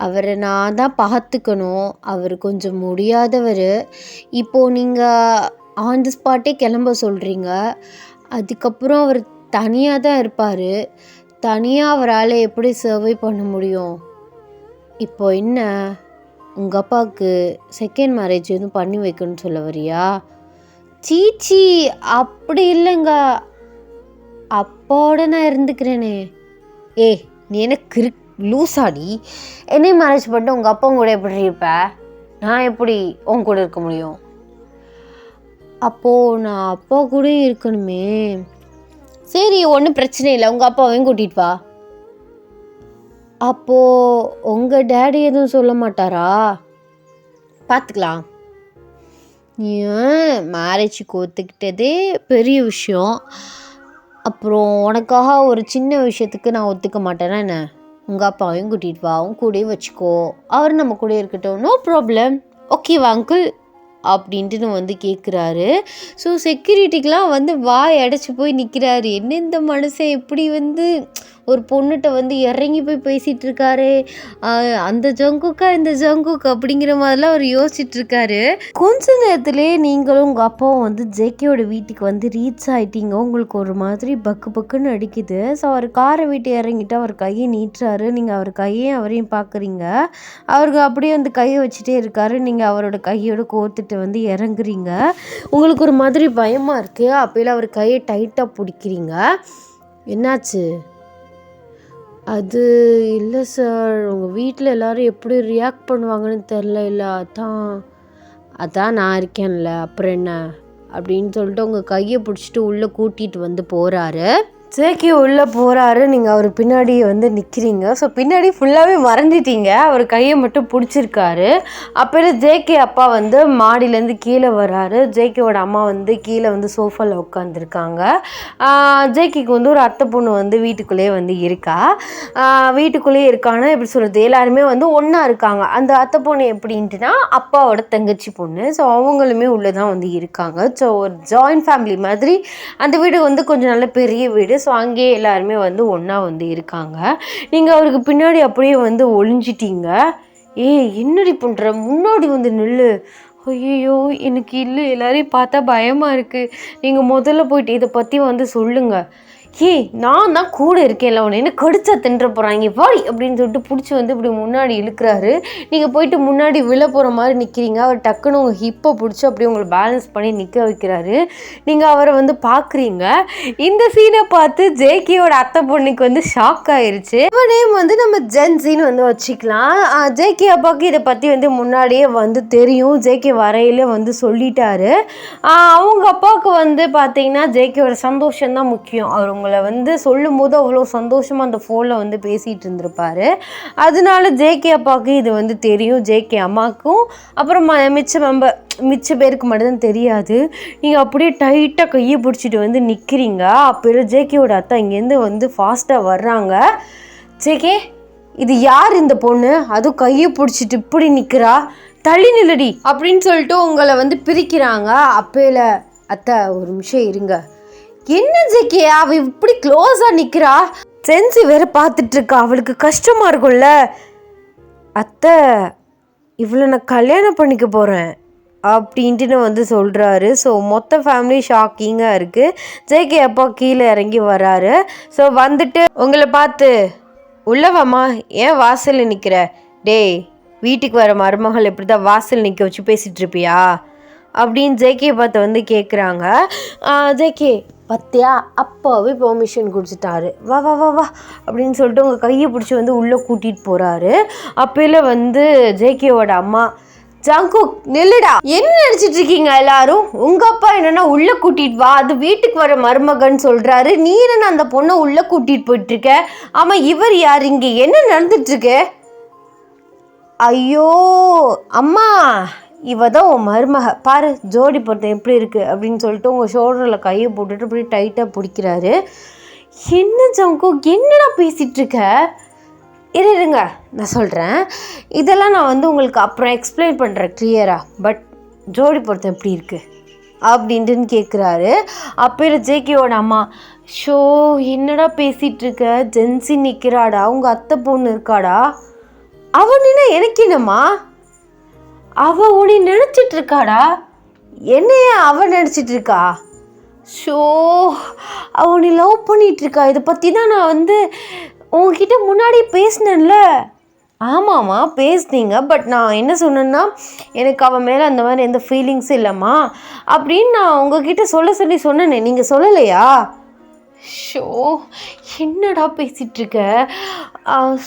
அவரை நான் தான் பார்த்துக்கணும். அவர் கொஞ்சம் முடியாதவர். இப்போது நீங்கள் ஆன் தி ஸ்பாட்டே கிளம்ப சொல்கிறீங்க. அதுக்கப்புறம் அவர் தனியாக தான் இருப்பார். தனியாக அவரால் எப்படி சர்வை பண்ண முடியும்? இப்போ என்ன உங்கள் அப்பாவுக்கு செகண்ட் மேரேஜ் எதுவும் பண்ணி வைக்கணும்னு சொல்ல வரியா? சீச்சி அப்படி இல்லைங்க, அப்போட நான் இருந்துக்கிறேனே. நீ என்ன லூசாடி? என்னை மேரேஜ் பண்ணிட்டு உங்கள் அப்பா கூட எப்படி இருப்ப? நான் எப்படி உன் கூட இருக்க முடியும்? அப்போது நான் அப்பா கூட இருக்கணுமே. சரி ஒன்றும் பிரச்சனை இல்லை, உங்கள் அப்பாவையும் கூட்டிகிட்டு வா. அப்போது உங்கள் டேடி எதுவும் சொல்ல மாட்டாரா? பார்த்துக்கலாம். ஏன் மேரேஜுக்கு ஒத்துக்கிட்டதே பெரிய விஷயம், அப்புறம் உனக்காக ஒரு சின்ன விஷயத்துக்கு நான் ஒத்துக்க மாட்டேன்னா என்ன? உங்கள் அப்பாவையும் கூட்டிகிட்டு வா, அவன் கூடயே வச்சுக்கோ, அவர் நம்ம கூட இருக்கட்டும், நோ ப்ராப்ளம், ஓகேவா அங்கிள் அப்படின்ட்டு வந்து கேட்குறாரு. ஸோ செக்யூரிட்டிக்கெலாம் வந்து வாய் அடைச்சி போய் நிற்கிறாரு. என்ன இந்த மனுஷன் இப்படி வந்து ஒரு பொண்ணுகிட்ட வந்து இறங்கி போய் பேசிகிட்டு இருக்காரு, அந்த ஜங்குக்கா இந்த ஜங்குக் அப்படிங்கிற மாதிரிலாம் அவர் யோசிச்சுட்டு இருக்காரு. கொஞ்ச நேரத்துலேயே நீங்களும் உங்கள் அப்பாவும் வந்து ஜேகேயோட வீட்டுக்கு வந்து ரீச் ஆகிட்டீங்க. உங்களுக்கு ஒரு மாதிரி பக்கு பக்குன்னு அடிக்குது. ஸோ அவர் காரை விட்டு இறங்கிட்டு அவர் கையை நீட்டுறாரு. நீங்கள் அவர் கையையும் அவரையும் பார்க்குறீங்க. அவருக்கு அப்படியே வந்து கையை வச்சுட்டே இருக்காரு. நீங்கள் அவரோட கையோட கோர்த்துட்டு வந்து இறங்குறீங்க. உங்களுக்கு ஒரு மாதிரி பயமாக இருக்குது. அப்போல அவர் கையை டைட்டாக பிடிக்கிறீங்க. என்னாச்சு? அது இல்லை சார், உங்கள் வீட்டில் எல்லோரும் எப்படி ரியாக்ட் பண்ணுவாங்கன்னு தெரில. இல்லை அதான் நான் இருக்கேன்ல, அப்புறம் என்ன அப்படின்னு சொல்லிட்டு உங்கள் கையை பிடிச்சிட்டு உள்ளே கூட்டிகிட்டு வந்து போகிறாரு. ஜேகே உள்ளே போகிறாரு, நீங்கள் அவர் பின்னாடி வந்து நிற்கிறீங்க. ஸோ பின்னாடி ஃபுல்லாகவே மறந்துட்டீங்க, அவர் கையை மட்டும் பிடிச்சிருக்காரு. அப்போ ஜேகே அப்பா வந்து மாடியிலேருந்து கீழே வர்றாரு. ஜேகேவோட அம்மா வந்து கீழே வந்து சோஃபாவில் உட்காந்துருக்காங்க. ஜேகேக்கு வந்து ஒரு அத்தை பொண்ணு வந்து வீட்டுக்குள்ளேயே வந்து இருக்கா. வீட்டுக்குள்ளேயே இருக்கான்னா எப்படி சொல்கிறது, எல்லாருமே வந்து ஒன்றா இருக்காங்க. அந்த அத்தை பொண்ணு எப்படின்ட்டுனா அப்பாவோட தங்கச்சி பொண்ணு. ஸோ அவங்களுமே உள்ளே தான் வந்து இருக்காங்க. ஸோ ஒரு ஜாயின்ட் ஃபேமிலி மாதிரி. அந்த வீடு வந்து கொஞ்சம் நல்ல பெரிய வீடு. ஸோ அங்கேயே எல்லாருமே வந்து ஒன்றா வந்து இருக்காங்க. நீங்கள் அவருக்கு பின்னாடி அப்படியே வந்து ஒளிஞ்சிட்டீங்க. என்னடி பண்ணுற, முன்னாடி வந்து நில்லு. ஐயோ எனக்கு இல்லை, எல்லாரையும் பார்த்தா பயமாக இருக்குது. நீங்கள் முதல்ல போயிட்டு இதை பற்றி வந்து சொல்லுங்கள். நான் தான் கூட இருக்கேன்ல, உன்னை என்ன கடிச்சா தின்ற போகிறாங்க வாடி அப்படின்னு சொல்லிட்டு பிடிச்சி வந்து இப்படி முன்னாடி இழுக்கிறாரு. நீங்கள் போயிட்டு முன்னாடி விழ போகிற மாதிரி நிற்கிறீங்க. அவர் டக்குன்னு உங்கள் ஹிப்பை பிடிச்சி அப்படியே உங்களை பேலன்ஸ் பண்ணி நிற்க வைக்கிறாரு. நீங்கள் அவரை வந்து பார்க்குறீங்க. இந்த சீனை பார்த்து ஜேகேயோட அத்தை பொண்ணுக்கு வந்து ஷாக் ஆயிடுச்சு. அவன் நேம் வந்து நம்ம ஜென்சின்னு வந்து வச்சுக்கலாம். ஜேகே அப்பாவுக்கு இதை பற்றி வந்து முன்னாடியே வந்து தெரியும். ஜேகே வரையிலே வந்து சொல்லிட்டாரு. அவங்க அப்பாவுக்கு வந்து பார்த்தீங்கன்னா ஜேகேயோட சந்தோஷம்தான் முக்கியம். அவர் உங்களை வந்து சொல்லும் போது அவ்வளோ சந்தோஷமாக அந்த ஃபோனில் வந்து பேசிகிட்டு இருந்திருப்பார். அதனால ஜேகே அப்பாவுக்கு இது வந்து தெரியும். ஜேகே அம்மாவுக்கும் அப்புறம் மிச்ச பேருக்கு மட்டும்தான் தெரியாது. நீங்கள் அப்படியே டைட்டாக கையை பிடிச்சிட்டு வந்து நிற்கிறீங்க. அப்போ ஜேகேவோட அத்தா இங்கேருந்து வந்து ஃபாஸ்ட்டாக வர்றாங்க. ஜேகே, இது யார் இந்த பொண்ணு, அதுவும் கையை பிடிச்சிட்டு இப்படி நிற்கிறா, தள்ளி நில்லடி அப்படின்னு சொல்லிட்டு உங்களை வந்து பிரிக்கிறாங்க. அப்போல அத்தை ஒரு நிமிஷம் இருங்க. என்ன ஜேகே, அவள் இப்படி க்ளோஸாக நிற்கிறா, சென்சி வேற பார்த்துட்டு இருக்கா, அவளுக்கு கஷ்டமாக இருக்கும்ல. அத்தை, இவ்வளோ நான் கல்யாணம் பண்ணிக்க போகிறேன் அப்படின்ட்டு வந்து சொல்கிறாரு. ஸோ மொத்த ஃபேமிலி ஷாக்கிங்காக இருக்குது. ஜேகே அப்பா கீழே இறங்கி வராரு. ஸோ வந்துட்டு உங்களை பார்த்து உள்ளவாம்மா, ஏன் வாசலில் நிற்கிற, டேய் வீட்டுக்கு வர மருமகள் எப்படி தான் வாசல் நிற்க வச்சு பேசிகிட்டு இருப்பியா அப்படின்னு ஜேகே பார்த்து வந்து கேட்குறாங்க. ஜேகே பத்தியா அப்பாவே பெர்மிஷன் கொடுத்துட்டாரு, வா வா வா வா அப்படின்னு சொல்லிட்டு உங்கள் கையை பிடிச்சி வந்து உள்ளே கூட்டிகிட்டு போகிறாரு. அப்போல வந்து ஜேகேவோட அம்மா, ஜங்குக் நில்லுடா, என்ன நினச்சிட்டு இருக்கீங்க எல்லாரும், உங்கள் அப்பா என்னென்னா உள்ளே கூட்டிகிட்டு வா, அது வீட்டுக்கு வர மருமகன் சொல்கிறாரு, நீ என்னென்ன அந்த பொண்ணை உள்ளே கூட்டிகிட்டு போயிட்டுருக்க, ஆமாம் இவர் யார், இங்கே என்ன நடந்துட்டுருக்கு. ஐயோ அம்மா, இவ தான் உன் மருமக பாரு, ஜோடி பொறுத்த எப்படி இருக்குது அப்படின்னு சொல்லிட்டு உங்கள் ஷோல்டரில் கையை போட்டுட்டு இப்படி டைட்டாக பிடிக்கிறாரு. என்ன ஜங்கு, என்னடா பேசிகிட்ருக்க, இருங்க நான் சொல்கிறேன், இதெல்லாம் நான் வந்து உங்களுக்கு அப்புறம் எக்ஸ்பிளைன் பண்ணுறேன் கிளியராக. பட் ஜோடி பொறுத்த எப்படி இருக்குது அப்படின்ட்டுன்னு கேட்குறாரு. அப்போ ஜேகேவோட அம்மா, ஷோ என்னடா பேசிகிட்ருக்க, ஜென்சி நிற்கிறாடா, உங்கள் அத்தை பொண்ணு இருக்காடா, அவனா எனக்கு என்னம்மா, அவள் உன்னை நினச்சிட்டு இருக்காடா, என்னையே அவள் நினச்சிட்டு இருக்கா, ஷோ அவனை லவ் பண்ணிகிட்ருக்கா, இதை பற்றி தான் நான் வந்து உங்ககிட்ட முன்னாடி பேசினேன்ல. ஆமாம்மா பேசுனீங்க, பட் நான் என்ன சொன்னேன்னா எனக்கு அவன் மேலே அந்த மாதிரி எந்த ஃபீலிங்ஸும் இல்லைம்மா அப்படின்னு நான் உங்ககிட்ட சொல்லி சொன்னேனே, நீங்கள் சொல்லலையா. ஷோ என்னடா பேசிகிட்ருக்க,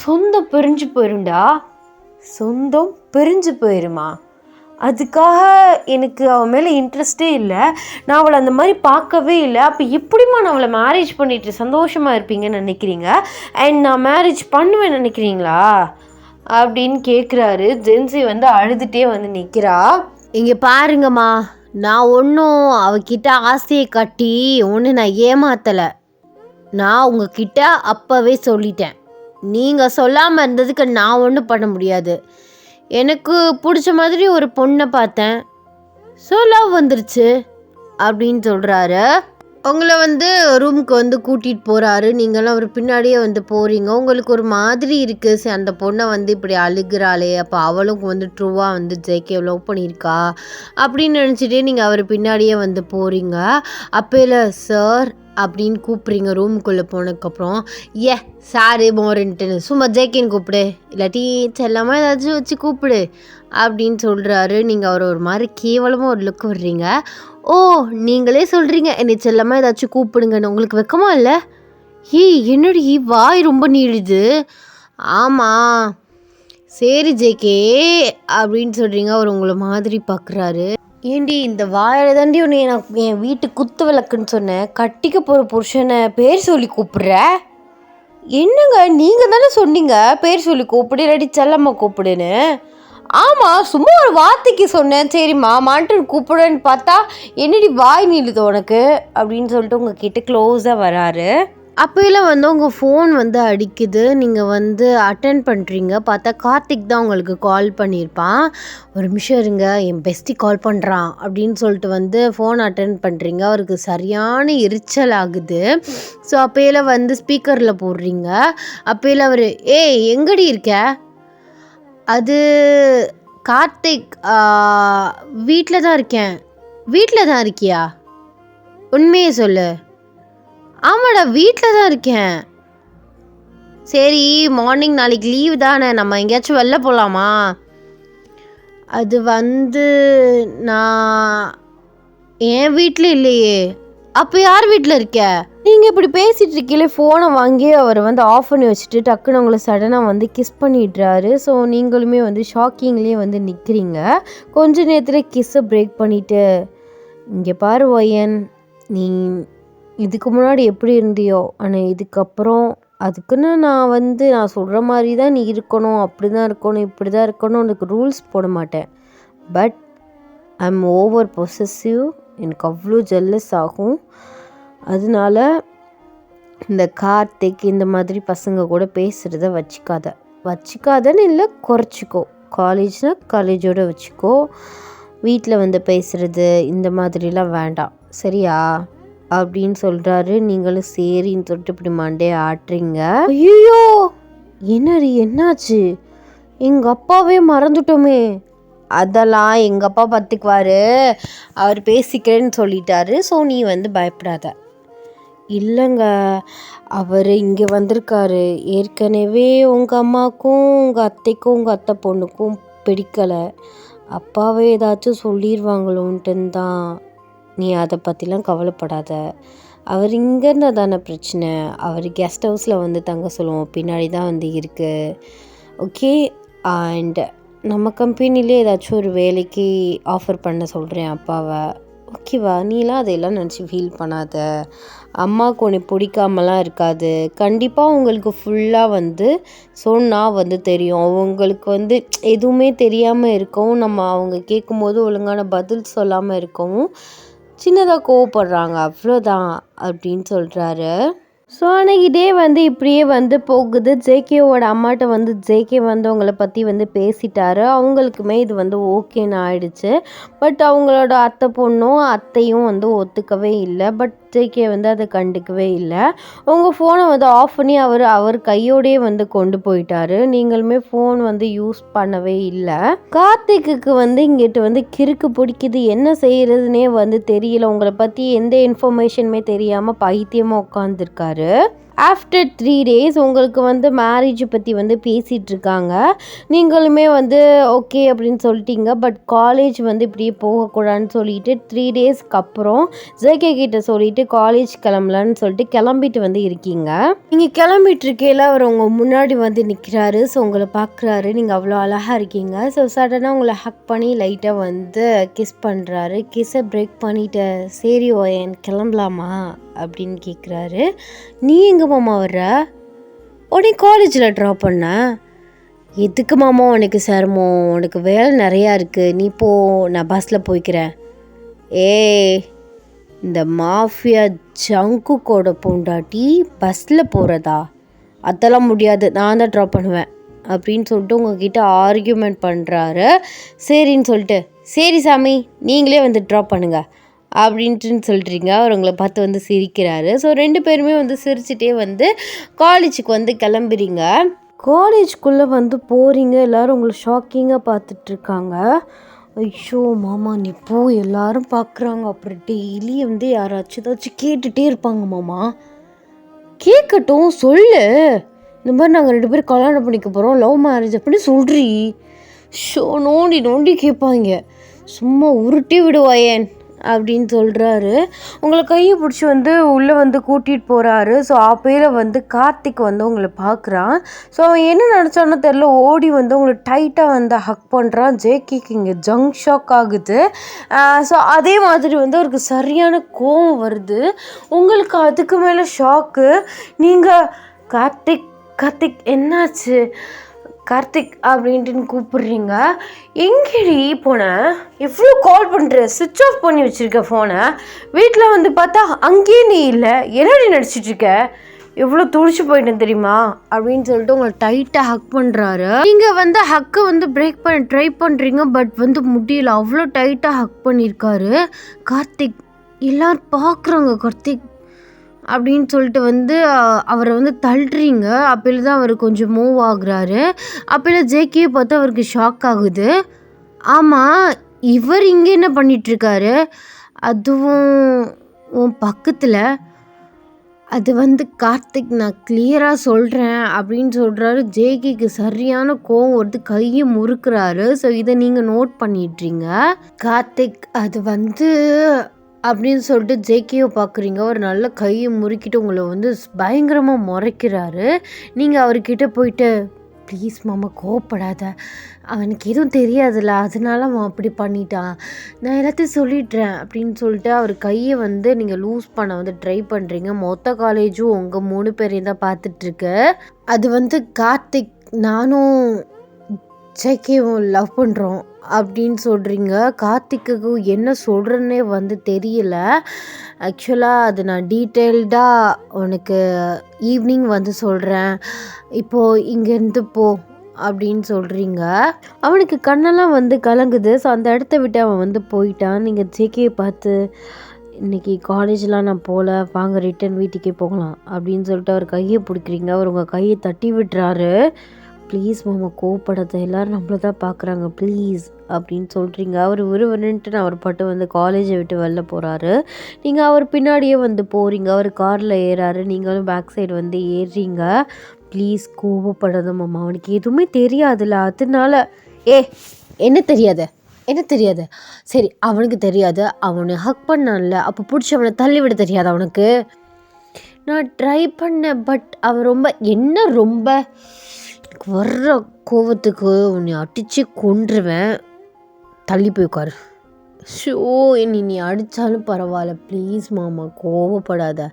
சொந்தம் பிரிஞ்சு போயிருண்டா, சொந்தம் பிரிஞ்சு போயிருமா, அதுக்காக எனக்கு அவன் மேலே இன்ட்ரெஸ்டே இல்லை, நான் அவளை அந்த மாதிரி பார்க்கவே இல்லை, அப்போ எப்படிமா நான் அவளை மேரேஜ் பண்ணிட்டு சந்தோஷமாக இருப்பீங்கன்னு நினைக்கிறீங்க, அண்ட் நான் மேரேஜ் பண்ணுவேன் நினைக்கிறீங்களா அப்படின்னு கேட்குறாரு. ஜென்சி வந்து அழுதுகிட்டே வந்து நிற்கிறா. இங்கே பாருங்கம்மா, நான் ஒன்றும் அவகிட்ட ஆசையை கட்டி நான் ஏமாத்தலை, நான் உங்ககிட்ட அப்போவே சொல்லிட்டேன், நீங்கள் சொல்லாமல் இருந்ததுக்கு நான் ஒன்றும் பண்ண முடியாது, எனக்கு பிடிச்ச மாதிரி ஒரு பொண்ணை பார்த்தேன், ஸோ லவ் வந்துருச்சு அப்படின்னு சொல்கிறாரு. உங்களை வந்து ரூமுக்கு வந்து கூட்டிகிட்டு போகிறாரு. நீங்களும் அவர் பின்னாடியே வந்து போகிறீங்க. உங்களுக்கு ஒரு மாதிரி இருக்குது, சரி அந்த பொண்ணை வந்து இப்படி அழுகிறாளே, அப்போ அவளும் வந்து ட்ரூவாக வந்து ஜேகே லவ் பண்ணியிருக்கா அப்படின்னு நினச்சிட்டே நீங்கள் அவர் பின்னாடியே வந்து போகிறீங்க. அப்போல சார் அப்படின்னு கூப்பிட்றீங்க. ரூமுக்குள்ளே போனதுக்கப்புறம் சாரு மோரன்ட்டுன்னு சும்மா ஜேகேன்னு கூப்பிடு, இல்லாட்டி செல்லமாக ஏதாச்சும் வச்சு கூப்பிடு அப்படின்னு சொல்கிறாரு. நீங்கள் அவர் ஒரு மாதிரி கேவலமாக ஒரு லுக் விடுறீங்க. ஓ நீங்களே சொல்கிறீங்க என்னை செல்லமாக ஏதாச்சும் கூப்பிடுங்கன்னு, உங்களுக்கு வெக்கமா இல்லை, என்னடி வாய் ரொம்ப நீளுது, ஆமாம் சரி ஜேகே அப்படின்னு சொல்கிறீங்க. அவர் உங்களை மாதிரி பார்க்குறாரு. ஏண்டி இந்த வாயில தாண்டி உன்னை நான் என் வீட்டு குத்து விளக்குன்னு சொன்னேன், கட்டிக்க போகிற புருஷனை பேர் சொல்லி கூப்பிடுற? என்னங்க நீங்கள் தானே சொன்னீங்க பேர் சொல்லி கூப்பிடு இல்லாட்டி செல்லம்மா கூப்பிடுன்னு. ஆமாம், சும்மா ஒரு வார்த்தைக்கு சொன்னேன், சரிம்மா மான்ட்டு கூப்பிடுன்னு பார்த்தா என்னடி வாய் நீளுது உனக்கு அப்படின்னு சொல்லிட்டு உங்ககிட்ட க்ளோஸாக வராரு. அப்போலாம் வந்து உங்கள் ஃபோன் வந்து அடிக்குது, நீங்கள் வந்து அட்டென்ட் பண்ணுறீங்க. பார்த்தா கார்த்திக் தான் உங்களுக்கு கால் பண்ணியிருப்பான். ஒரு நிமிஷம் இருங்க, என் பெஸ்டி கால் பண்ணுறான் அப்படின்னு சொல்லிட்டு வந்து ஃபோன் அட்டென்ட் பண்ணுறீங்க. அவருக்கு சரியான எரிச்சல் ஆகுது. ஸோ அப்போலாம் வந்து ஸ்பீக்கரில் போடுறீங்க. அப்போலாம் அவர் ஏய் எங்கடி இருக்க? அது கார்த்திக், வீட்டில் தான் இருக்கேன். வீட்டில் தான் இருக்கியா? உண்மையை சொல்லு. ஆமாடா வீட்டில் தான் இருக்கேன். சரி மார்னிங் நாளைக்கு லீவு தானே, நம்ம எங்கேயாச்சும் வெளில போகலாமா? அது வந்து நான் என் வீட்டில் இல்லையே. அப்போ யார் வீட்டில் இருக்க? நீங்கள் இப்படி பேசிகிட்டு இருக்கீங்களே ஃபோனை வாங்கி அவர் வந்து ஆஃப் பண்ணி வச்சுட்டு டக்குன்னு உங்களை சடனாக வந்து கிஸ் பண்ணிடுறாரு. ஸோ நீங்களுமே வந்து ஷாக்கிங்லேயே வந்து நிற்கிறீங்க. கொஞ்ச நேரத்தில் கிஸ்ஸை பிரேக் பண்ணிவிட்டு, இங்கே பாரு ஒயன், நீ இதுக்கு முன்னாடி எப்படி இருந்தியோ, ஆனால் இதுக்கப்புறம் அதுக்குன்னு நான் சொல்கிற மாதிரி தான் நீ இருக்கணும், அப்படி தான் இருக்கணும், இப்படி தான் இருக்கணும், உனக்கு ரூல்ஸ் போட மாட்டேன். But I am over possessive, எனக்கு அவ்வளோ ஜெல்லஸ் ஆகும். அதனால இந்த கார்த்திக் இந்த மாதிரி பசங்க கூட பேசுகிறத வச்சுக்காதன்னு இல்லை, குறைச்சிக்கோ. காலேஜ்னால் காலேஜோடு வச்சுக்கோ. வீட்டில் வந்து பேசுகிறது இந்த மாதிரிலாம் வேண்டாம், சரியா அப்படின்னு சொல்கிறாரு. நீங்களும் சரின்னு சொல்லிட்டு இப்படி மண்டே ஆட்டுறீங்க. ஐயோ என்னடி என்னாச்சு? எங்கள் அப்பாவே மறந்துட்டோமே. அதெல்லாம் எங்கள் அப்பா பார்த்துக்குவாரு, அவர் பேசிக்கிறேன்னு சொல்லிட்டாரு. ஸோ நீ வந்து பயப்படாத. இல்லைங்க, அவர் இங்கே வந்திருக்காரு. ஏற்கனவே உங்கள் அம்மாவுக்கும் உங்கள் அத்தைக்கும் உங்கள் அத்தை பொண்ணுக்கும் பிடிக்கலை. அப்பாவே ஏதாச்சும் சொல்லிடுவாங்களோன்ட்டுன்னு தான். நீ அதை பற்றிலாம் கவலைப்படாத. அவர் இங்கேருந்து தானே பிரச்சனை. அவர் கெஸ்ட் ஹவுஸில் வந்து தங்க சொல்லுவோம், பின்னாடி தான் வந்து இருக்குது. ஓகே, அண்ட் நம்ம கம்பெனிலே ஏதாச்சும் ஒரு வேலைக்கு ஆஃபர் பண்ண சொல்கிறேன் அப்பாவை. ஓகேவா? நீலாம் அதையெல்லாம் நினச்சி ஃபீல் பண்ணாத. அம்மாவுக்கு உன்னை பிடிக்காமலாம் இருக்காது. கண்டிப்பாக உங்களுக்கு ஃபுல்லாக வந்து சொன்னால் வந்து தெரியும். அவங்களுக்கு வந்து எதுவுமே தெரியாமல் இருக்கவும், நம்ம அவங்க கேட்கும்போது ஒழுங்கான பதில் சொல்லாமல் இருக்கவும் சின்னதாக கோவப்படுறாங்க, அவ்வளோதான் அப்படின்னு சொல்கிறாரு. ஸோ ஆனால் இதே வந்து இப்படியே வந்து போகுது. ஜேகேவோட அம்மாட்ட வந்து ஜேகே வந்து அவங்கள பற்றி வந்து பேசிட்டாரு. அவங்களுக்குமே இது வந்து ஓகேன்னு ஆயிடுச்சு. பட் அவங்களோட அத்தை பொண்ணும் அத்தையும் வந்து ஒத்துக்கவே இல்லை. பட் ஜேகே வந்து அதை கண்டுக்கவே இல்லை. உங்கள் ஃபோனை வந்து ஆஃப் பண்ணி அவர் கையோடையே வந்து கொண்டு போயிட்டாரு. நீங்களுமே ஃபோன் வந்து யூஸ் பண்ணவே இல்லை. கார்த்திக்கு வந்து இங்கிட்டு வந்து கிறுக்கு பிடிக்குது, என்ன செய்யறதுனே வந்து தெரியல. உங்களை பற்றி எந்த இன்ஃபர்மேஷனுமே தெரியாமல் பைத்தியமாக உட்காந்துருக்காரு. ஆஃப்டர் 3 days உங்களுக்கு வந்து மேரேஜ் பற்றி வந்து பேசிகிட்டு இருக்காங்க. நீங்களுமே வந்து ஓகே அப்படின்னு சொல்லிட்டீங்க. பட் காலேஜ் வந்து இப்படியே போகக்கூடாதுன்னு சொல்லிட்டு 3 daysக்கு அப்புறம் ஜேகே கிட்ட சொல்லிட்டு காலேஜ் கிளம்பலான்னு சொல்லிட்டு கிளம்பிட்டு வந்து இருக்கீங்க. நீங்கள் கிளம்பிட்டு இருக்கையில் அவர் உங்கள் முன்னாடி வந்து நிற்கிறாரு. ஸோ உங்களை பார்க்குறாரு, நீங்கள் அவ்வளோ அழகாக இருக்கீங்க. ஸோ சடனாக உங்களை ஹக் பண்ணி லைட்டாக வந்து கிஸ் பண்ணுறாரு. கிஸ்ஸை பிரேக் பண்ணிவிட்டு சரி ஓயன் கிளம்பலாமா அப்படின்னு கேட்குறாரு. நீ எங்கே மாமா வர்ற? உடனே காலேஜில் ட்ராப் பண்ண. எதுக்கு மாமா உனக்கு சிரமம்? உனக்கு வேலை நிறையா இருக்குது, நீ போ, நான் பஸ்ஸில் போய்க்கிறேன். இந்த மாஃபியா ஜங்குக்கோட பொண்டாட்டி பஸ்ஸில் போகிறதா? அதெல்லாம் முடியாது, நான் தான் ட்ராப் பண்ணுவேன் அப்படின்னு சொல்லிட்டு உங்ககிட்ட ஆர்கியூமெண்ட் பண்ணுறாரு. சரின்னு சொல்லிட்டு சரி சாமி நீங்களே வந்து ட்ராப் பண்ணுங்கள் அப்படின்ட்டுன்னு சொல்கிறீங்க. அவர் உங்களை பார்த்து வந்து சிரிக்கிறாரு. ஸோ 2 பேருமே வந்து சிரிச்சிட்டே வந்து காலேஜுக்கு வந்து கிளம்புறீங்க. காலேஜ்குள்ளே வந்து போகிறீங்க. எல்லோரும் உங்களை ஷாக்கிங்காக பார்த்துட்ருக்காங்க. ஐயோ மாமா நீ போ, எல்லாரும் பார்க்குறாங்க. அப்புறம் டெய்லி வந்து யாராச்சும் ஏதாச்சும் கேட்டுகிட்டே இருப்பாங்க. மாமா கேட்கட்டும், சொல்லு. இந்த மாதிரி நாங்கள் 2 பேரும் கல்யாணம் பண்ணிக்க போகிறோம், லவ் மேரேஜ் அப்படின்னு சொல்கிறீ. ஷோ நோண்டி நோண்டி கேட்பாங்க. சும்மா உருட்டி விடுவாயேன் அப்படின்னு சொல்கிறாரு. உங்களை கையை பிடிச்சி வந்து உள்ளே வந்து கூட்டிகிட்டு போகிறாரு. ஸோ அப்பையில் வந்து கார்த்திக் வந்து உங்களை பார்க்குறான். ஸோ அவன் என்ன நினச்சானோ தெரில, ஓடி வந்து உங்களை டைட்டாக வந்து ஹக் பண்ணுறான். ஜேகேக்கு இங்கே ஜங்க் ஷாக் ஆகுது. ஸோ அதே மாதிரி வந்து அவருக்கு சரியான கோவம் வருது. உங்களுக்கு அதுக்கு மேலே ஷாக்கு. நீங்கள் கார்த்திக் கார்த்திக் என்னாச்சு கார்த்திக் அப்படின்ட்டு கூப்பிடுறீங்க. எங்கேடி போனேன், எவ்வளோ கால் பண்ணுற, சுவிட்ச் ஆஃப் பண்ணி வச்சுருக்க ஃபோனை. வீட்டில் வந்து பார்த்தா அங்கேயே நீ இல்லை, என்னடி நடிச்சிட்ருக்க, எவ்வளோ துடிச்சு போயிட்டேன் தெரியுமா அப்படின்னு சொல்லிட்டு உங்களை டைட்டாக ஹக் பண்ணுறாரு. நீங்கள் வந்து ஹக்கை வந்து பிரேக் பண்ண ட்ரை பண்ணுறீங்க, பட் வந்து முடியல. அவ்வளோ டைட்டாக ஹக் பண்ணியிருக்காரு கார்த்திக். எல்லோரும் பார்க்குறாங்க கார்த்திக் அப்படின்னு சொல்லிட்டு வந்து அவரை வந்து தள்ளுறீங்க. அப்போல தான் அவர் கொஞ்சம் மூவ் ஆகுறாரு. அப்போல ஜேகே பார்த்து அவருக்கு ஷாக் ஆகுது. ஆமாம், இவர் இங்கே என்ன பண்ணிகிட்ருக்காரு, அதுவும் உன் பக்கத்தில். அது வந்து கார்த்திக், நான் கிளியராக சொல்கிறேன் அப்படின்னு சொல்கிறாரு. ஜேகேக்கு சரியான கோவம் வருது, கையை முறுக்குறாரு. ஸோ இதை நீங்கள் நோட் பண்ணிடுறீங்க. கார்த்திக் அது வந்து அப்படின்னு சொல்லிட்டு ஜேகேவை பார்க்குறீங்க. ஒரு நல்ல கையை முறுக்கிட்டு உங்களை வந்து பயங்கரமாக முறைக்கிறாரு. நீங்கள் அவர்கிட்ட போயிட்டு, ப்ளீஸ் மாமா கோவப்படாத, அவனுக்கு எதுவும் தெரியாதுல்ல, அதனால அவன் அப்படி பண்ணிட்டான், நான் எல்லாத்தையும் சொல்லிடுறேன் அப்படின்னு சொல்லிட்டு அவர் கையை வந்து நீங்கள் லூஸ் பண்ண வந்து ட்ரை பண்ணுறீங்க. மொத்த காலேஜும் உங்கள் 3 பேரையும் தான் பார்த்துட்ருக்கு. அது வந்து கார்த்திக், நானும் ஜேகேவும் லவ் பண்ணுறோம் அப்படின்னு சொல்கிறீங்க. கார்த்திக்கு என்ன சொல்கிறேன்னே வந்து தெரியல. ஆக்சுவலாக அது நான் டீட்டெயில்டாக உனக்கு ஈவினிங் வந்து சொல்கிறேன், இப்போது இங்கேருந்து போ அப்படின்னு சொல்கிறீங்க. அவனுக்கு கண்ணெல்லாம் வந்து கலங்குது. ஸோ அந்த இடத்த விட்டு அவன் வந்து போயிட்டான். நீங்கள் ஜேகேயை பார்த்து, இன்றைக்கி காலேஜ்லாம் நான் போகல, வாங்க ரிட்டன் வீட்டுக்கே போகலாம் அப்படின்னு சொல்லிட்டு அவர் கையை பிடிக்கிறீங்க. அவர் உங்கள் கையை தட்டி விட்டுறாரு. ப்ளீஸ் மாமா கோவப்படாத, எல்லோரும் நம்மள தான் பார்க்குறாங்க, ப்ளீஸ் அப்படின்னு சொல்கிறீங்க. அவர் விறுவிறுன்ட்டு அவர் பட்டு வந்து காலேஜை விட்டு வெளில போகிறாரு. நீங்கள் அவர் பின்னாடியே வந்து போகிறீங்க. அவர் காரில் ஏறாரு, நீங்களும் பேக் சைடு வந்து ஏறுறீங்க. ப்ளீஸ் கோவப்படாத மாமா, அவனுக்கு எதுவுமே தெரியாதுல்ல, அதனால. என்ன தெரியாது, என்ன தெரியாது, சரி அவனுக்கு தெரியாது, அவனை ஹக் பண்ணான்ல, அப்போ பிடிச்சி அவனை தள்ளிவிட தெரியாது அவனுக்கு. நான் ட்ரை பண்ணேன், பட் அவன் ரொம்ப வர்ற கோவத்துக்கு உன்னை அடித்து கொன்றுவேன், தள்ளி போய் உட்காரு. ஷோ, நீ அடித்தாலும் பரவாயில்ல, ப்ளீஸ் மாமா கோவப்படாத.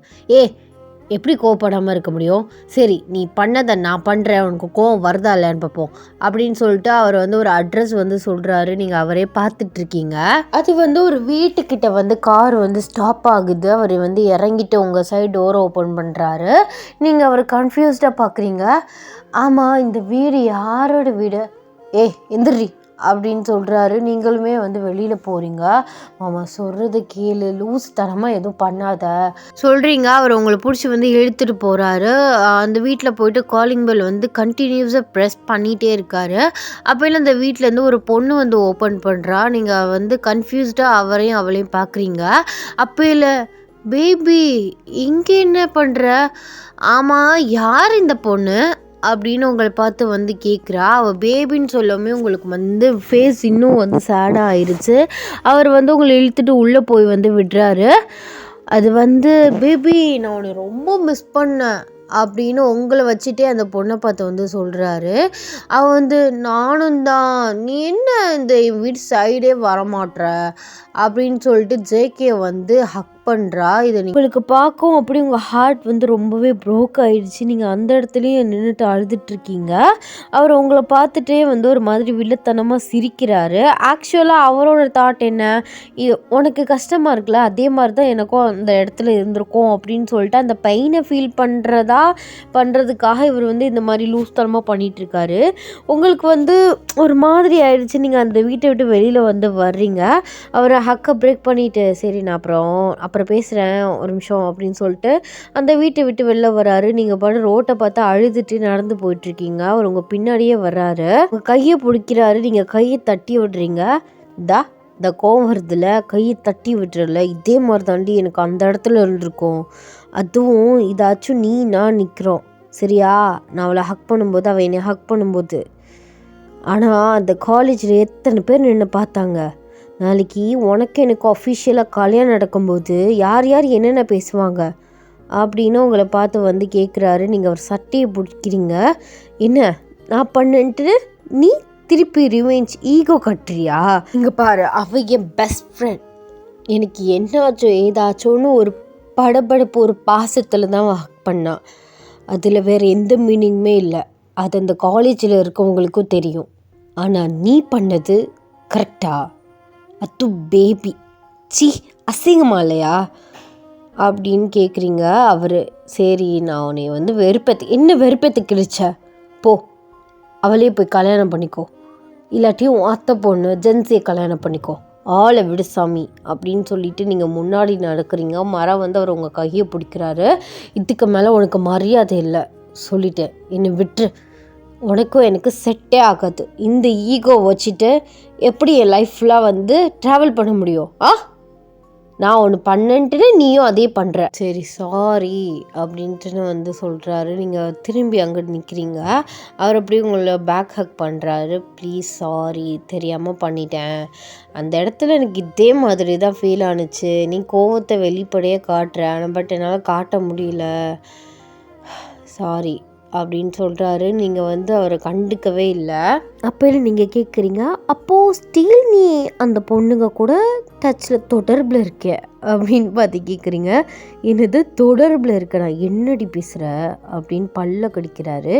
எப்படி கோவப்படாமல் இருக்க முடியும், சரி நீ பண்ணதை நான் பண்ணுறேன், உனக்கு கோவம் வருதா இல்லைன்னு பார்ப்போம் அப்படின்னு சொல்லிட்டு அவர் வந்து ஒரு அட்ரஸ் வந்து சொல்கிறாரு. நீங்கள் அவரே பார்த்துட்ருக்கீங்க. அது வந்து ஒரு வீட்டுக்கிட்ட வந்து கார் வந்து ஸ்டாப் ஆகுது. அவர் வந்து இறங்கிட்டு உங்கள் சைடு டோரை ஓப்பன் பண்ணுறாரு. நீங்கள் அவர் கன்ஃபியூஸ்டாக பார்க்குறீங்க. ஆமாம், இந்த வீடு யாரோட வீடு, எந்திரி அப்படின்னு சொல்கிறாரு. நீங்களுமே வந்து வெளியில் போகிறீங்க. மாமா சொல்கிறது கேளு, லூஸ் தனமாக எதுவும் பண்ணாத சொல்கிறீங்க. அவர் உங்களை பிடிச்சி வந்து இழுத்துட்டு போகிறாரு. அந்த வீட்டில் போயிட்டு காலிங் பெல் வந்து கண்டினியூஸாக ப்ரெஸ் பண்ணிகிட்டே இருக்காரு. அப்போல அந்த வீட்டிலேருந்து ஒரு பொண்ணு வந்து ஓப்பன் பண்ணுறா. நீங்கள் வந்து கன்ஃபியூஸ்டாக அவரையும் அவளையும் பார்க்குறீங்க. அப்போல பேபி இங்கே என்ன பண்ணுற, ஆமாம் யார் இந்த பொண்ணு அப்படின்னு உங்களை பார்த்து வந்து கேட்குறா. அவள் பேபின்னு சொல்லவுமே உங்களுக்கு வந்து ஃபேஸ் இன்னும் வந்து சேடாக ஆயிடுச்சு. அவர் வந்து உங்களை இழுத்துட்டு உள்ளே போய் வந்து விடுறாரு. அது வந்து பேபி நான் உன்னை ரொம்ப மிஸ் பண்ணேன் அப்படின்னு உங்களை வச்சுட்டே அந்த பொண்ணை பார்த்து வந்து சொல்கிறாரு. அவள் வந்து நானும் தான், நீ என்ன இந்த வீட்டு சைடே வரமாட்ற அப்படின்னு சொல்லிட்டு ஜேகே வந்து ஹக் பண்ணுறா. இதை உங்களுக்கு பார்க்கும் அப்படி உங்கள் ஹார்ட் வந்து ரொம்பவே ப்ரோக் ஆகிடுச்சு. நீங்கள் அந்த இடத்துலையே நின்றுட்டு அழுதுட்ருக்கீங்க. அவர் உங்களை பார்த்துட்டே வந்து ஒரு மாதிரி வில்லத்தனமாக சிரிக்கிறாரு. ஆக்சுவலாக அவரோட தாட் என்ன, இது உனக்கு கஷ்டமாக இருக்குல்ல, அதே மாதிரி தான் எனக்கும் அந்த இடத்துல இருந்திருக்கும் அப்படின்னு சொல்லிட்டு அந்த பெயினை ஃபீல் பண்ணுறதுக்காக இவர் வந்து இந்த மாதிரி லூஸ் தனமாக பண்ணிகிட்ருக்காரு. உங்களுக்கு வந்து ஒரு மாதிரி ஆயிடுச்சு. நீங்கள் அந்த வீட்டை விட்டு வெளியில் வந்து வர்றீங்க. அவரை ஹக்கை பிரேக் பண்ணிவிட்டு, சரி நான் அப்புறம் பேசுகிறேன் ஒரு நிமிஷம் அப்படின்னு சொல்லிட்டு அந்த வீட்டை விட்டு வெளில வராரு. நீங்கள் பாட்டு ரோட்டை பார்த்து அழுதுட்டு நடந்து போயிட்டுருக்கீங்க. அவர் உங்கள் பின்னாடியே வர்றாரு. உங்கள் கையை பிடிக்கிறாரு. நீங்கள் கையை தட்டி விடுறீங்க. இந்த கோவம் வருதுல, கையை தட்டி விட்டுறல, இதே மாதிரி தாண்டி எனக்கு அந்த இடத்துல இருந்திருக்கும். அதுவும் இதாச்சும் நான் நிற்கிறோம் சரியா, நான் அவளை ஹக் பண்ணும்போது, அவள் என்னை ஹக் பண்ணும்போது, ஆனால் அந்த காலேஜில் எத்தனை பேர் நின்று பார்த்தாங்க நாளைக்கு உனக்கு எனக்கு அஃபிஷியலாக கல்யாணம் நடக்கும்போது யார் யார் என்னென்ன பேசுவாங்க அப்படின்னு உங்களை பார்த்து வந்து கேட்குறாரு. நீங்கள் அவர் சட்டையை பிடிக்கிறீங்க. என்ன நான் பண்ணன்ட்டு நீ திருப்பி ரிவெஞ்ச் ஈகோ கட்டுறியா? இங்கே பாரு, அவ என் பெஸ்ட் ஃப்ரெண்ட். எனக்கு என்னாச்சோ ஏதாச்சோன்னு ஒரு படபடப்பு ஒரு பாசத்தில் தான் பண்ணான். அதில் வேறு எந்த மீனிங்குமே இல்லை. அது அந்த காலேஜில் இருக்கவங்களுக்கும் தெரியும். ஆனால் நீ பண்ணது கரெக்டா? அது பேபி சி அசிங்கமா இல்லையா அப்படின்னு கேட்குறீங்க. அவர் சரி நான் உன்னை வந்து என்ன வெறுப்பேற்று கிழிச்ச போ, அவளே போய் கல்யாணம் பண்ணிக்கோ, இல்லாட்டியும் அத்தை பொண்ணு ஜென்சியை கல்யாணம் பண்ணிக்கோ, ஆளை விடு சாமி அப்படின்னு சொல்லிட்டு நீங்கள் முன்னாடி நடக்கிறீங்க. மரம் வந்து அவர் உங்கள் கையை பிடிக்கிறாரு. இதுக்கு மேலே உனக்கு மரியாதை இல்லை சொல்லிட்டேன், என்னை விட்டுரு, உனக்கும் எனக்கு செட்டே ஆகாது. இந்த ஈகோ வச்சுட்டு எப்படி என் லைஃப் ஃபுல்லாக வந்து ட்ராவல் பண்ண முடியும்? நான் ஒன்று பண்ணன்ட்டுன்னு நீயும் அதே பண்ணுற. சரி சாரி அப்படின்ட்டுன்னு வந்து சொல்கிறாரு. நீங்கள் திரும்பி அங்கிட்டு நிற்கிறீங்க. அவர் அப்படியே உங்களை பேக் ஹக் பண்ணுறாரு. ப்ளீஸ் சாரி, தெரியாமல் பண்ணிட்டேன். அந்த இடத்துல எனக்கு இதே மாதிரி தான் ஃபீல் ஆணுச்சு. நீ கோவத்தை வெளிப்படையாக காட்டுற, பட் என்னால் காட்ட முடியல, சாரி அப்படின்னு சொல்கிறாரு. நீங்கள் வந்து அவரை கண்டுக்கவே இல்லை. அப்போ நீங்கள் கேட்குறீங்க, அப்போது ஸ்டில் நீ அந்த பொண்ணுங்க கூட டச்சில் தொடர்பில் இருக்க அப்படின்னு பார்த்து கேட்குறீங்க. என்னது தொடர்பில் இருக்க? நான் என்னடி பேசுகிற அப்படின்னு பல்ல கடிக்கிறாரு.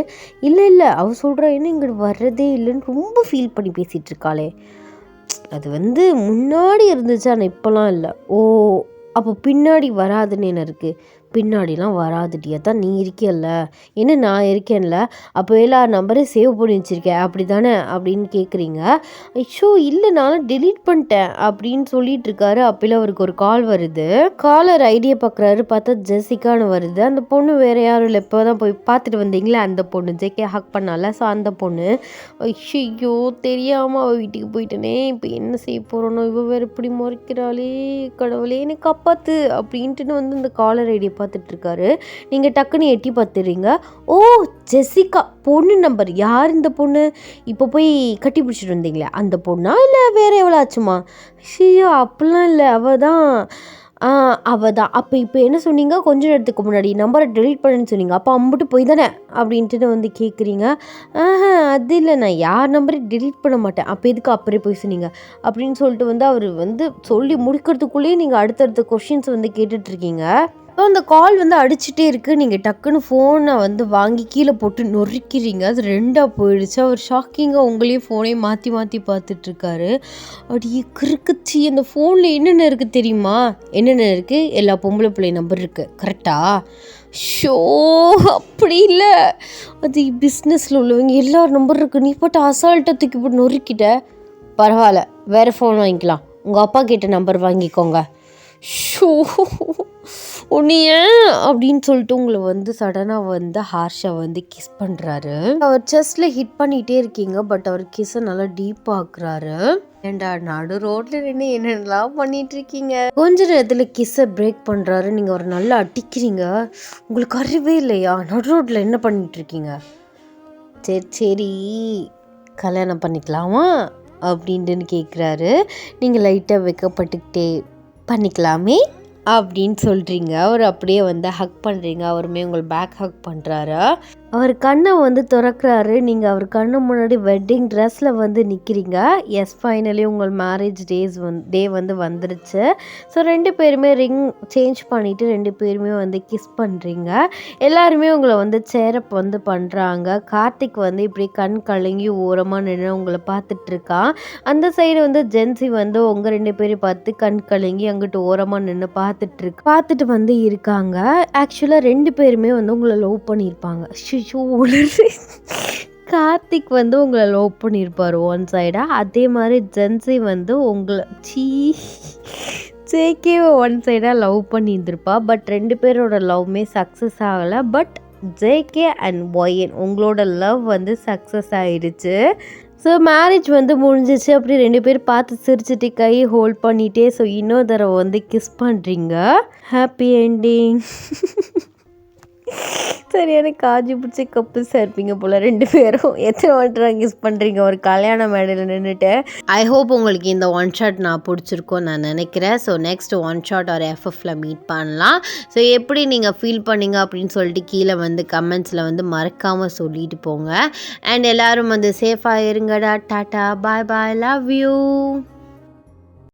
இல்லை அவள் சொல்கிறா என்ன இங்கிட்டு வர்றதே இல்லைன்னு ரொம்ப ஃபீல் பண்ணி பேசிகிட்டு இருக்காளே. அது வந்து முன்னாடி இருந்துச்சு, ஆனால் இப்போலாம் இல்லை. ஓ அப்போ பின்னாடி வராதுன்னு என்ன இருக்குது? பின்னாடிலாம் வராதுடியா தான் நீ இருக்கியல்ல, என்ன நான் இருக்கேன்ல, அப்போ எல்லா நம்பரையும் சேவ் பண்ணி வச்சுருக்கேன் அப்படி தானே அப்படின்னு கேட்குறீங்க. ஐயோ இல்லை நானும் டெலீட் பண்ணிட்டேன் அப்படின்னு சொல்லிட்டு இருக்காரு. அப்போல அவருக்கு ஒரு கால் வருது. காலர் ஐடியை பார்க்குறாரு. பார்த்தா ஜெசிகான்னு வருது. அந்த பொண்ணு வேறு யாரும் இல்லை, இப்போ தான் போய் பார்த்துட்டு வந்தீங்களே அந்த பொண்ணு, ஜெகே ஹக் பண்ணால, ஸோ அந்த பொண்ணு. ஐயோ தெரியாமல் அவள் வீட்டுக்கு போயிட்டேனே, இப்போ என்ன செய்ய போகிறோனோ, இவ வேறு இப்படி முறைக்கிறாளே, கடவுளே எனக்கு காப்பாத்து அப்படின்ட்டுன்னு வந்து இந்த காலர் ஐடியை பார்த்துட்ருக்காரு. நீங்கள் டக்குன்னு எட்டி பார்த்துறீங்க. ஓ ஜெசிகா பொண்ணு நம்பர். யார் இந்த பொண்ணு? இப்போ போய் கட்டி பிடிச்சிட்டு வந்தீங்களே அந்த பொண்ணா இல்லை வேறு எவ்வளோ ஆச்சுமா? ஷியோ அப்படிலாம் இல்லை, அவள் தான். அப்போ இப்போ என்ன சொன்னீங்க கொஞ்ச நேரத்துக்கு முன்னாடி? நம்பரை டெலீட் பண்ணுன்னு சொன்னீங்க. அப்போ அம்பிட்டு போய் தானே அப்படின்ட்டு வந்து கேட்குறீங்க. அது இல்லை, நான் யார் நம்பரையும் டெலீட் பண்ண மாட்டேன். அப்போ எதுக்கு அப்புறம் போய் சொன்னீங்க அப்படின்னு சொல்லிட்டு வந்து அவர் வந்து சொல்லி முடிக்கிறதுக்குள்ளேயே நீங்கள் அடுத்தடுத்த கொஷின்ஸ் வந்து கேட்டுட்ருக்கீங்க. அந்த கால் வந்து அடிச்சுட்டே இருக்குது. நீங்கள் டக்குன்னு ஃபோனை வந்து வாங்கி கீழே போட்டு நொறுக்கிறீங்க. அது ரெண்டாக போயிடுச்சு. அவர் ஷாக்கிங்காக உங்களையும் ஃபோனையும் மாற்றி மாற்றி பார்த்துட்ருக்காரு. அப்படியே கிறுக்குச்சி. அந்த ஃபோனில் என்னென்ன இருக்குது தெரியுமா? என்னென்ன இருக்குது? எல்லா பொம்பளை பிள்ளை நம்பர் இருக்குது கரெக்டா? ஷோ அப்படி இல்லை, அது பிஸ்னஸில் உள்ளவங்க எல்லார் நம்பர் இருக்குது. நீ போட்டு அசால்ட்டாக தூக்கி போட்டு நொறுக்கிட்ட. பரவாயில்ல, வேறு ஃபோன் வாங்கிக்கலாம், உங்கள் அப்பா கிட்ட நம்பர் வாங்கிக்கோங்க. ஷோ உன்னைய அப்படின்னு சொல்லிட்டு உங்களை வந்து சடனாக வந்து ஹார்ஷாக வந்து கிஸ் பண்ணுறாரு. அவர் செஸ்டில் ஹிட் பண்ணிகிட்டே இருக்கீங்க. பட் அவர் கிஸ்ஸை நல்லா டீப்பாக்குறாரு. ஏண்டா நடு ரோட்டில் நின்று என்னென்னலாம் பண்ணிட்டு இருக்கீங்க? கொஞ்ச நேரத்தில் கிஸ்ஸை பிரேக் பண்ணுறாரு. நீங்கள் அவர் நல்லா அடிக்கிறீங்க. உங்களுக்கு அறிவே இல்லையா? நடு ரோட்டில் என்ன பண்ணிட்டு இருக்கீங்க? சரி கல்யாணம் பண்ணிக்கலாமா அப்படின்ட்டுன்னு கேட்குறாரு. நீங்கள் லைட்டாக வைக்கப்பட்டுக்கிட்டே பண்ணிக்கலாமே அப்படின்னு சொல்கிறீங்க. அவர் அப்படியே வந்து ஹக் பண்ணுறீங்க. அவருமே உங்களை பேக் ஹக் பண்ணுறாரு. அவர் கண்ணை வந்து திறக்கிறாரு. நீங்கள் அவர் கண்ணு முன்னாடி வெட்டிங் ட்ரெஸ்ஸில் வந்து நிற்கிறீங்க. எஸ் ஃபைனலி உங்கள் மேரேஜ் டே வந்து வந்துருச்சு. ஸோ 2 பேருமே ரிங் சேஞ்ச் பண்ணிவிட்டு 2 பேருமே வந்து கிஸ் பண்ணுறீங்க. எல்லாருமே உங்களை வந்து சேரப் வந்து பண்ணுறாங்க. கார்த்திக் வந்து இப்படி கண் கலங்கி ஓரமாக நின்று உங்களை பார்த்துட்ருக்கான். அந்த சைடு வந்து ஜென்சி வந்து உங்கள் 2 பேரையும் பார்த்து கண் கலங்கி அங்கிட்டு ஓரமாக நின்று பார்த்துட்டு வந்து இருக்காங்க. ஆக்சுவலாக 2 பேருமே வந்து உங்களை லவ் பண்ணியிருப்பாங்க. கார்த்திக் வந்து உங்களை லவ் பண்ணியிருப்பார் ஒன் சைடாக. அதே மாதிரி ஜென்சி வந்து உங்களை ஜேகேவை ஒன் சைடாக லவ் பண்ணியிருந்திருப்பா. பட் 2 பேரோட லவ்மே சக்ஸஸ் ஆகலை. பட் ஜேகே அண்ட் ஒயன் உங்களோட லவ் வந்து சக்ஸஸ் ஆகிடுச்சு. ஸோ மேரேஜ் வந்து முடிஞ்சிச்சு. அப்படி 2 பேர் பார்த்து சிரிச்சுட்டு கை ஹோல்ட் பண்ணிகிட்டே ஸோ இன்னொரு தடவை வந்து கிஸ் பண்ணுறீங்க. Happy ending. சரியான காஜி பிடிச்சி கப்புஸாக இருப்பீங்க போல் 2 பேரும். எத்தனை வாட்டி கிஸ் பண்ணுறீங்க ஒரு கல்யாண மேடையில் நின்றுட்டு. ஐ ஹோப் உங்களுக்கு இந்த ஒன் ஷாட் நான் பிடிச்சிருக்கோன்னு நான் நினைக்கிறேன். ஸோ நெக்ஸ்ட் ஒன் ஷாட் ஒரு எஃப்எஃப்ல மீட் பண்ணலாம். ஸோ எப்படி நீங்கள் ஃபீல் பண்ணீங்க அப்படின்னு சொல்லிட்டு கீழே வந்து கமெண்ட்ஸில் வந்து மறக்காமல் சொல்லிட்டு போங்க. அண்ட் எல்லோரும் வந்து சேஃபாக இருங்கடா. Tata bye bye, love you.